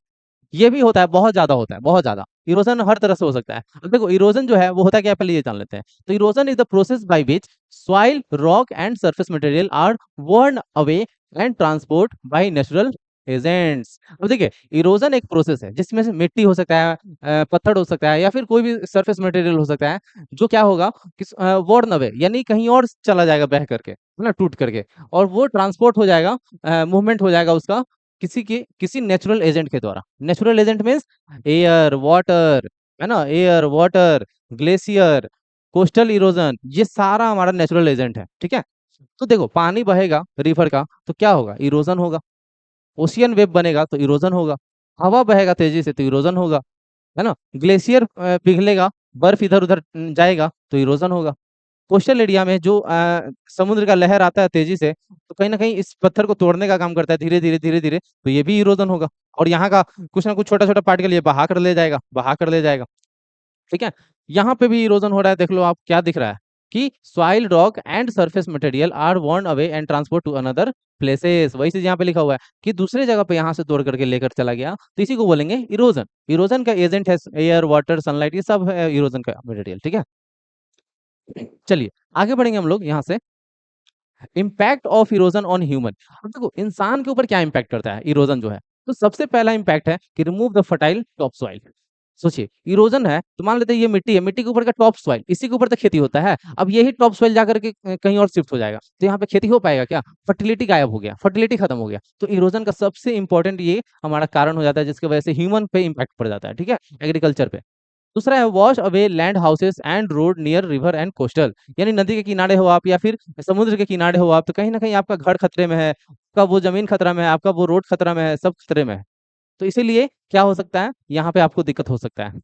ये भी होता है, बहुत ज्यादा होता है, बहुत ज्यादा। इरोजन हर तरह से हो सकता है। अब देखो इरोजन जो है वो होता है क्या, पहले ये जान लेते हैं। तो erosion is the process by which soil, rock and surface material are worn away and transport by natural agents. अब देखिए इरोजन एक प्रोसेस है जिसमें से मिट्टी हो सकता है, पत्थर हो सकता है, या फिर कोई भी सरफेस मटेरियल हो सकता है, जो क्या होगा, किस वर्न अवे यानी कहीं और चला जाएगा बह करके, है ना, टूट करके, और वो ट्रांसपोर्ट हो जाएगा, मूवमेंट हो जाएगा उसका किसी नेचुरल एजेंट के द्वारा। Natural agent means air, water, है ना, air, water, glacier, coastal erosion, ये सारा हमारा नेचुरल एजेंट है। ठीक है, तो देखो पानी बहेगा रिवर का तो क्या होगा, इरोजन होगा। ओशियन वेव बनेगा तो इरोजन होगा। हवा बहेगा तेजी से तो इरोजन होगा, है ना। ग्लेशियर पिघलेगा, बर्फ इधर उधर जाएगा तो इरोजन होगा। कोस्टल एरिया में जो समुद्र का लहर आता है तेजी से, तो कहीं ना कहीं इस पत्थर को तोड़ने का काम करता है, धीरे धीरे धीरे धीरे, तो ये भी इरोजन होगा। और यहाँ का कुछ ना कुछ छोटा छोटा पार्टिकल ये बहा कर ले जाएगा, बहा कर ले जाएगा। ठीक है, यहाँ पे भी इरोजन हो रहा है, देख लो आप क्या दिख रहा है कि soil, rock and surface material are worn away and transport to another places. वही चीज यहाँ पे लिखा हुआ है कि दूसरे जगह पे यहाँ से तोड़ करके लेकर चला गया, तो इसी को बोलेंगे इरोजन। इरोजन का एजेंट है एयर, वाटर, सनलाइट, ये सब है इरोजन का मटेरियल। ठीक है, चलिए आगे बढ़ेंगे हम लोग यहाँ से। Impact of erosion on human. अब देखो इंसान के ऊपर क्या इम्पैक्ट करता है इरोजन जो है, तो सबसे पहला इम्पैक्ट है कि remove the fertile top soil. सोचिए इरोजन है तो मान लेते हैं ये मिट्टी है, मिट्टी के ऊपर का टॉप सॉइल, इसी के ऊपर तो खेती होता है। अब यही टॉप सॉइल जाकर के कहीं और शिफ्ट हो जाएगा, तो यहाँ पे खेती हो पाएगा क्या, फर्टिलिटी गायब हो गया, फर्टिलिटी खत्म हो गया। तो इरोजन का सबसे इंपॉर्टेंट ये हमारा कारण हो जाता है, जिसकी वजह से ह्यूमन पे इम्पैक्ट पड़ जाता है। ठीक है, एग्रीकल्चर पे। दूसरा है wash away land houses and road near river and coastal, यानी नदी के किनारे हो आप या फिर समुद्र के किनारे हो आप, तो कहीं ना कहीं आपका घर खतरे में है, आपका वो जमीन खतरा में है, आपका वो रोड खतरा में है, सब खतरे में है। तो इसीलिए क्या हो सकता है, यहाँ पे आपको दिक्कत हो सकता है।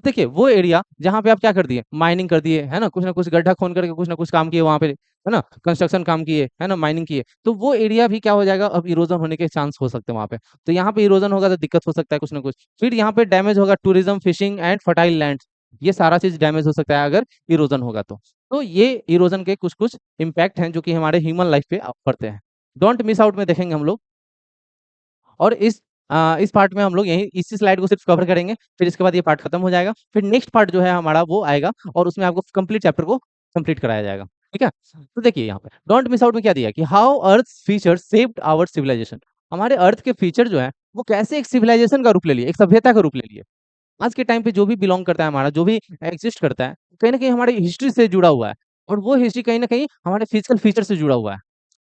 देखिए वो एरिया जहाँ पे आप क्या कर दिए, माइनिंग कर दिए, है ना, कुछ ना कुछ गड्ढा खोन करके कुछ ना कुछ काम किए वहाँ पे, है ना, कंस्ट्रक्शन काम किए, है ना, माइनिंग किए, तो वो एरिया भी क्या हो जाएगा, अब इरोजन होने के चांस हो सकते हैं वहाँ पे। तो यहाँ पे इरोजन होगा तो दिक्कत हो सकता है कुछ ना कुछ। फिर यहाँ पे डैमेज होगा tourism, fishing and fertile land, ये सारा चीज डैमेज हो सकता है अगर इरोजन होगा तो ये इरोजन के कुछ कुछ इम्पैक्ट हैं जो कि हमारे ह्यूमन लाइफ पे पड़ते हैं। डोंट मिस आउट में देखेंगे हम लोग, और इस पार्ट में हम लोग यही इसी स्लाइड को सिर्फ कवर करेंगे, फिर इसके बाद ये पार्ट खत्म हो जाएगा, फिर नेक्स्ट पार्ट जो है हमारा वो आएगा, और उसमें आपको कंप्लीट चैप्टर को कंप्लीट कराया जाएगा। ठीक है, तो देखिए यहाँ पे डोंट मिस आउट में क्या दिया कि how earth feature shaped our civilization. हमारे अर्थ के फीचर जो है वो कैसे एक सिविलाइजेशन का रूप ले लिए, एक सभ्यता का रूप ले लिए। आज के टाइम पे जो भी बिलोंग करता है, हमारा जो भी एग्जिस्ट करता है, कहीं ना कहीं हमारी हिस्ट्री से जुड़ा हुआ है, और वो हिस्ट्री कहीं ना कहीं हमारे फिजिकल फीचर से जुड़ा हुआ है,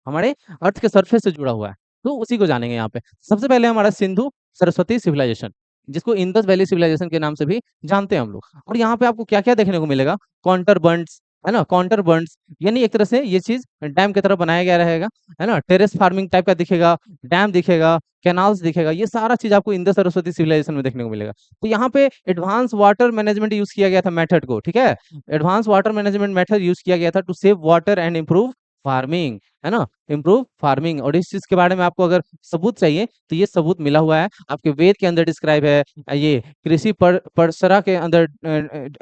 हमारे अर्थ के सरफेस से जुड़ा हुआ है। तो उसी को जानेंगे यहाँ पे। सबसे पहले हमारा सिंधु सरस्वती सिविलाइजेशन, जिसको इंदस वैली सिविलाइजेशन के नाम से भी जानते हैं हम लोग। और यहाँ पे आपको क्या क्या देखने को मिलेगा, कॉन्टर बर्ड्स, है ना, कॉन्टर बर्ड्स, यानी एक तरह से ये चीज डैम की तरह बनाया गया रहेगा, है ना, टेरेस फार्मिंग टाइप का दिखेगा, डैम दिखेगा, कैनाल्स दिखेगा, ये सारा चीज आपको इंदस सरस्वती सिविलाइजेशन में देखने को मिलेगा। तो यहाँ पे एडवांस वाटर मैनेजमेंट यूज किया गया था मेथड को। ठीक है, advance water management method use किया गया था to save water and improve farming, है ना, इम्प्रूव फार्मिंग। और इस चीज के बारे में आपको अगर सबूत चाहिए तो ये सबूत मिला हुआ है, आपके वेद के अंदर डिस्क्राइब है, ये कृषि परसरा के अंदर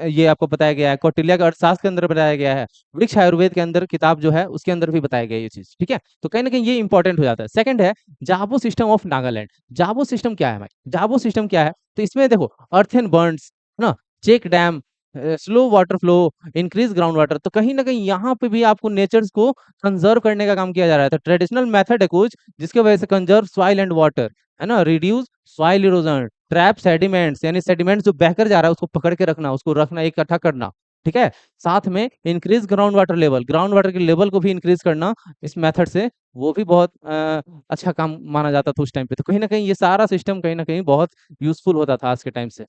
ये आपको बताया गया है, कौटिल्य के अर्थशास्त्र के अंदर बताया गया है, वृक्ष आयुर्वेद के अंदर किताब जो है उसके अंदर भी बताया गया है ये चीज, ठीक है। तो कहीं ना कहीं ये इंपॉर्टेंट हो जाता है। सेकंड है जाबो सिस्टम ऑफ नागालैंड। जाबो सिस्टम क्या है भाई, जाबो सिस्टम क्या है, तो इसमें देखो अर्थन बर्न्स, ना, check dam, slow water flow, increase ground water. तो कहीं ना कहीं यहाँ पे भी आपको नेचर्स को कंजर्व करने का काम किया जा रहा है। तो ट्रेडिशनल मेथड है कुछ जिसके वजह से कंजर्व सॉइल एंड वाटर, है ना, reduce soil erosion, trap sediments, यानी सेडिमेंट्स जो बहकर जा रहा है उसको पकड़ के रखना, उसको रखना, इकट्ठा करना, ठीक है। साथ में increase ground water level, ground water के लेवल को भी इंक्रीज करना इस मेथड से, वो भी बहुत अच्छा काम माना जाता था उस टाइम पे। तो कहीं ना कहीं ये सारा सिस्टम कहीं ना कहीं बहुत यूजफुल होता था आज के टाइम से।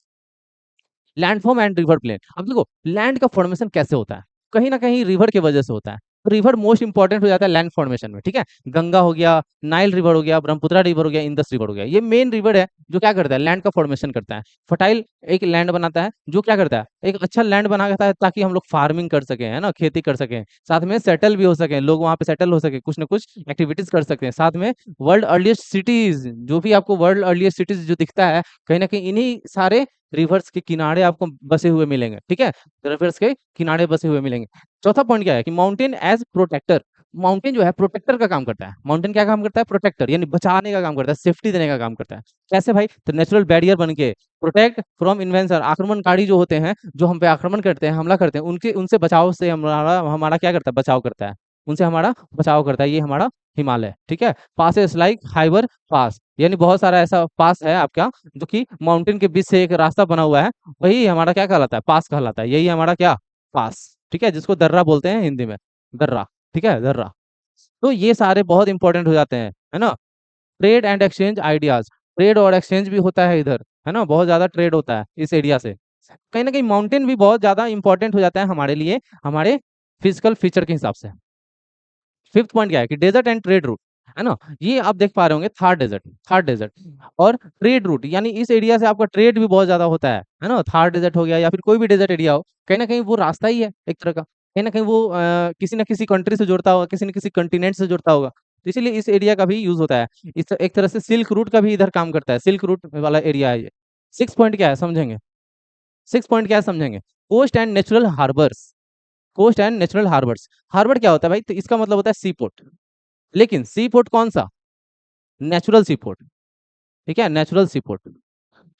Landform and river plain. अब देखो लैंड का फॉर्मेशन कैसे होता है, कहीं ना कहीं रिवर की वजह से होता है। रिवर मोस्ट इंपॉर्टेंट हो जाता है लैंड फॉर्मेशन में, ठीक है। गंगा हो गया, नाइल रिवर हो गया, ब्रह्मपुत्रा रिवर हो गया, इंदस रिवर हो गया, ये मेन रिवर है जो क्या करता है, लैंड का फॉर्मेशन करता है, फर्टाइल एक लैंड बनाता है, जो क्या करता है, एक अच्छा लैंड बनाता है ताकि हम लोग फार्मिंग कर सकें, है ना, खेती कर सकें, साथ में सेटल भी हो सके, लोग वहां पे सेटल हो सके, कुछ ना कुछ एक्टिविटीज कर सकते हैं। साथ में वर्ल्ड अर्लीस्ट सिटीज, जो भी आपको वर्ल्ड अर्लीस्ट सिटीज जो दिखता है, कहीं ना कहीं इन्हीं सारे रिवर्स के किनारे आपको बसे हुए मिलेंगे, ठीक है, रिवर्स के किनारे बसे हुए मिलेंगे। चौथा पॉइंट क्या है कि माउंटेन एज प्रोटेक्टर। माउंटेन जो है प्रोटेक्टर का काम करता है। माउंटेन क्या काम करता है, प्रोटेक्टर, यानी बचाने का काम करता है, सेफ्टी देने का काम करता है। कैसे भाई, तो नेचुरल बैरियर बन के प्रोटेक्ट फ्रॉम इन्वेंसर, आक्रमणकारी जो होते हैं, जो हम पे आक्रमण करते हैं, हमला करते हैं, उनके उनसे बचाव से हमारा हमारा क्या करता है, बचाव करता है, उनसे हमारा बचाव करता है। ये हमारा हिमालय, ठीक है। पासेस लाइक हाइबर पास, यानी बहुत सारा ऐसा पास है आपका जो कि माउंटेन के बीच से एक रास्ता बना हुआ है, वही हमारा क्या कहलाता है, पास कहलाता है। यही हमारा क्या, पास, ठीक है, जिसको दर्रा बोलते हैं हिंदी में, दर्रा, ठीक है, दर्रा। तो ये सारे बहुत इंपॉर्टेंट हो जाते हैं, है ना। Trade and exchange ideas, trade और एक्सचेंज भी होता है इधर, है ना, बहुत ज्यादा ट्रेड होता है इस एरिया से। कहीं ना कहीं माउंटेन भी बहुत ज्यादा इंपॉर्टेंट हो जाता है हमारे लिए, हमारे फिजिकल फीचर के हिसाब से। फिफ्थ पॉइंट क्या है कि डेजर्ट एंड ट्रेड रूट, है ना, ये आप देख पा रहे होंगे, थार डेजर्ट, थार डेजर्ट और ट्रेड रूट, यानी इस एरिया से आपका ट्रेड भी बहुत ज्यादा होता है ना। थार डेजर्ट हो गया या फिर कोई भी डेजर्ट एरिया हो, कहीं ना कहीं वो रास्ता ही है एक तरह का, कहीं ना कहीं वो किसी ना किसी कंट्री से जुड़ता होगा, किसी न किसी कंटिनेंट से जुड़ता होगा। तो इसीलिए इस एरिया का भी यूज होता है। इस एक तरह से सिल्क रूट का भी इधर काम करता है, सिल्क रूट वाला एरिया है ये। सिक्स पॉइंट क्या है समझेंगे, सिक्स पॉइंट क्या है समझेंगे, coast and natural harbours. Coast and natural harbours, harbour क्या होता है भाई, तो इसका मतलब होता है सी पोर्ट। लेकिन सी पोर्ट कौन सा, नेचुरल सी पोर्ट, ठीक है, नेचुरल सी पोर्ट।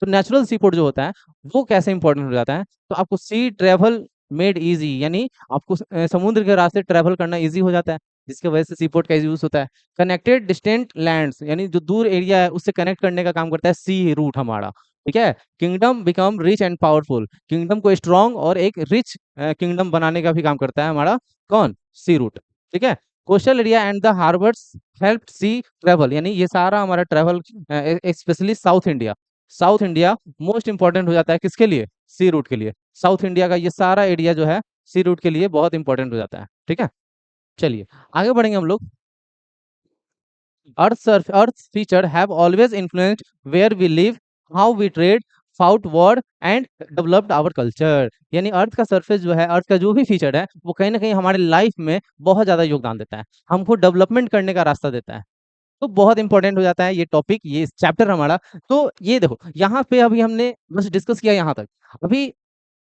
तो नेचुरल सी पोर्ट जो होता है वो कैसे इंपॉर्टेंट हो जाता है, तो आपको सी ट्रेवल मेड इजी, यानी आपको समुद्र के रास्ते ट्रेवल करना इजी हो जाता है, जिसकी वजह से सी पोर्ट का यूज होता है। कनेक्टेड डिस्टेंट लैंड्स, यानी जो दूर एरिया है उससे कनेक्ट करने का काम करता है सी रूट हमारा, ठीक है। Kingdom become rich and powerful, kingdom को स्ट्रॉन्ग और एक रिच किंगडम बनाने का भी काम करता है हमारा कौन, सी रूट, ठीक है। Coastal area and the harbours help sea travel, यानी ये सारा हमारा travel, specially South India, South India most important हो जाता है किसके लिए, सी रूट के लिए। साउथ इंडिया का ये सारा एरिया जो है सी रूट के लिए बहुत इंपॉर्टेंट हो जाता है, ठीक है। चलिए आगे बढ़ेंगे हम लोग। Earth feature have always influenced where we live, how we trade, fought war and developed our culture. यानी अर्थ का सरफेस जो है, अर्थ का जो भी फीचर है वो कहीं ना कहीं हमारे लाइफ में बहुत ज्यादा योगदान देता है, हमको डेवलपमेंट करने का रास्ता देता है। तो बहुत इंपॉर्टेंट हो जाता है ये टॉपिक, ये चैप्टर हमारा। तो ये देखो यहाँ पे अभी हमने बस डिस्कस किया यहाँ तक, अभी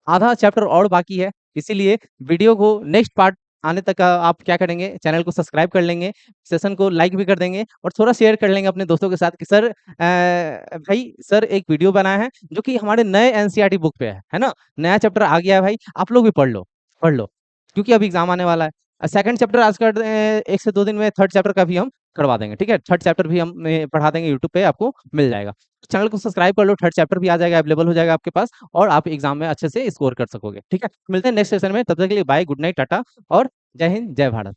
आधा चैप्टर और बाकी है, इसीलिए वीडियो को नेक्स्ट पार्ट आने तक आप क्या करेंगे, चैनल को सब्सक्राइब कर लेंगे, सेशन को लाइक भी कर देंगे और थोड़ा शेयर कर लेंगे अपने दोस्तों के साथ कि सर भाई सर एक वीडियो बनाया है जो कि हमारे नए एनसीईआरटी बुक पे है ना, नया चैप्टर आ गया है भाई, आप लोग भी पढ़ लो, पढ़ लो, क्योंकि अभी एग्जाम आने वाला है। सेकंड चैप्टर आज कर 1 से 2 दिन में थर्ड चैप्टर का भी हम करवा देंगे, ठीक है, थर्ड चैप्टर भी हम पढ़ा देंगे, यूट्यूब पे आपको मिल जाएगा। चैनल को सब्सक्राइब कर लो, थर्ड चैप्टर भी आ जाएगा, अवेलेबल हो जाएगा आपके पास और आप एग्जाम में अच्छे से स्कोर कर सकोगे, ठीक है। मिलते हैं नेक्स्ट सेशन में, तब तक के लिए बाय, गुड नाइट, टाटा और जय हिंद जय भारत।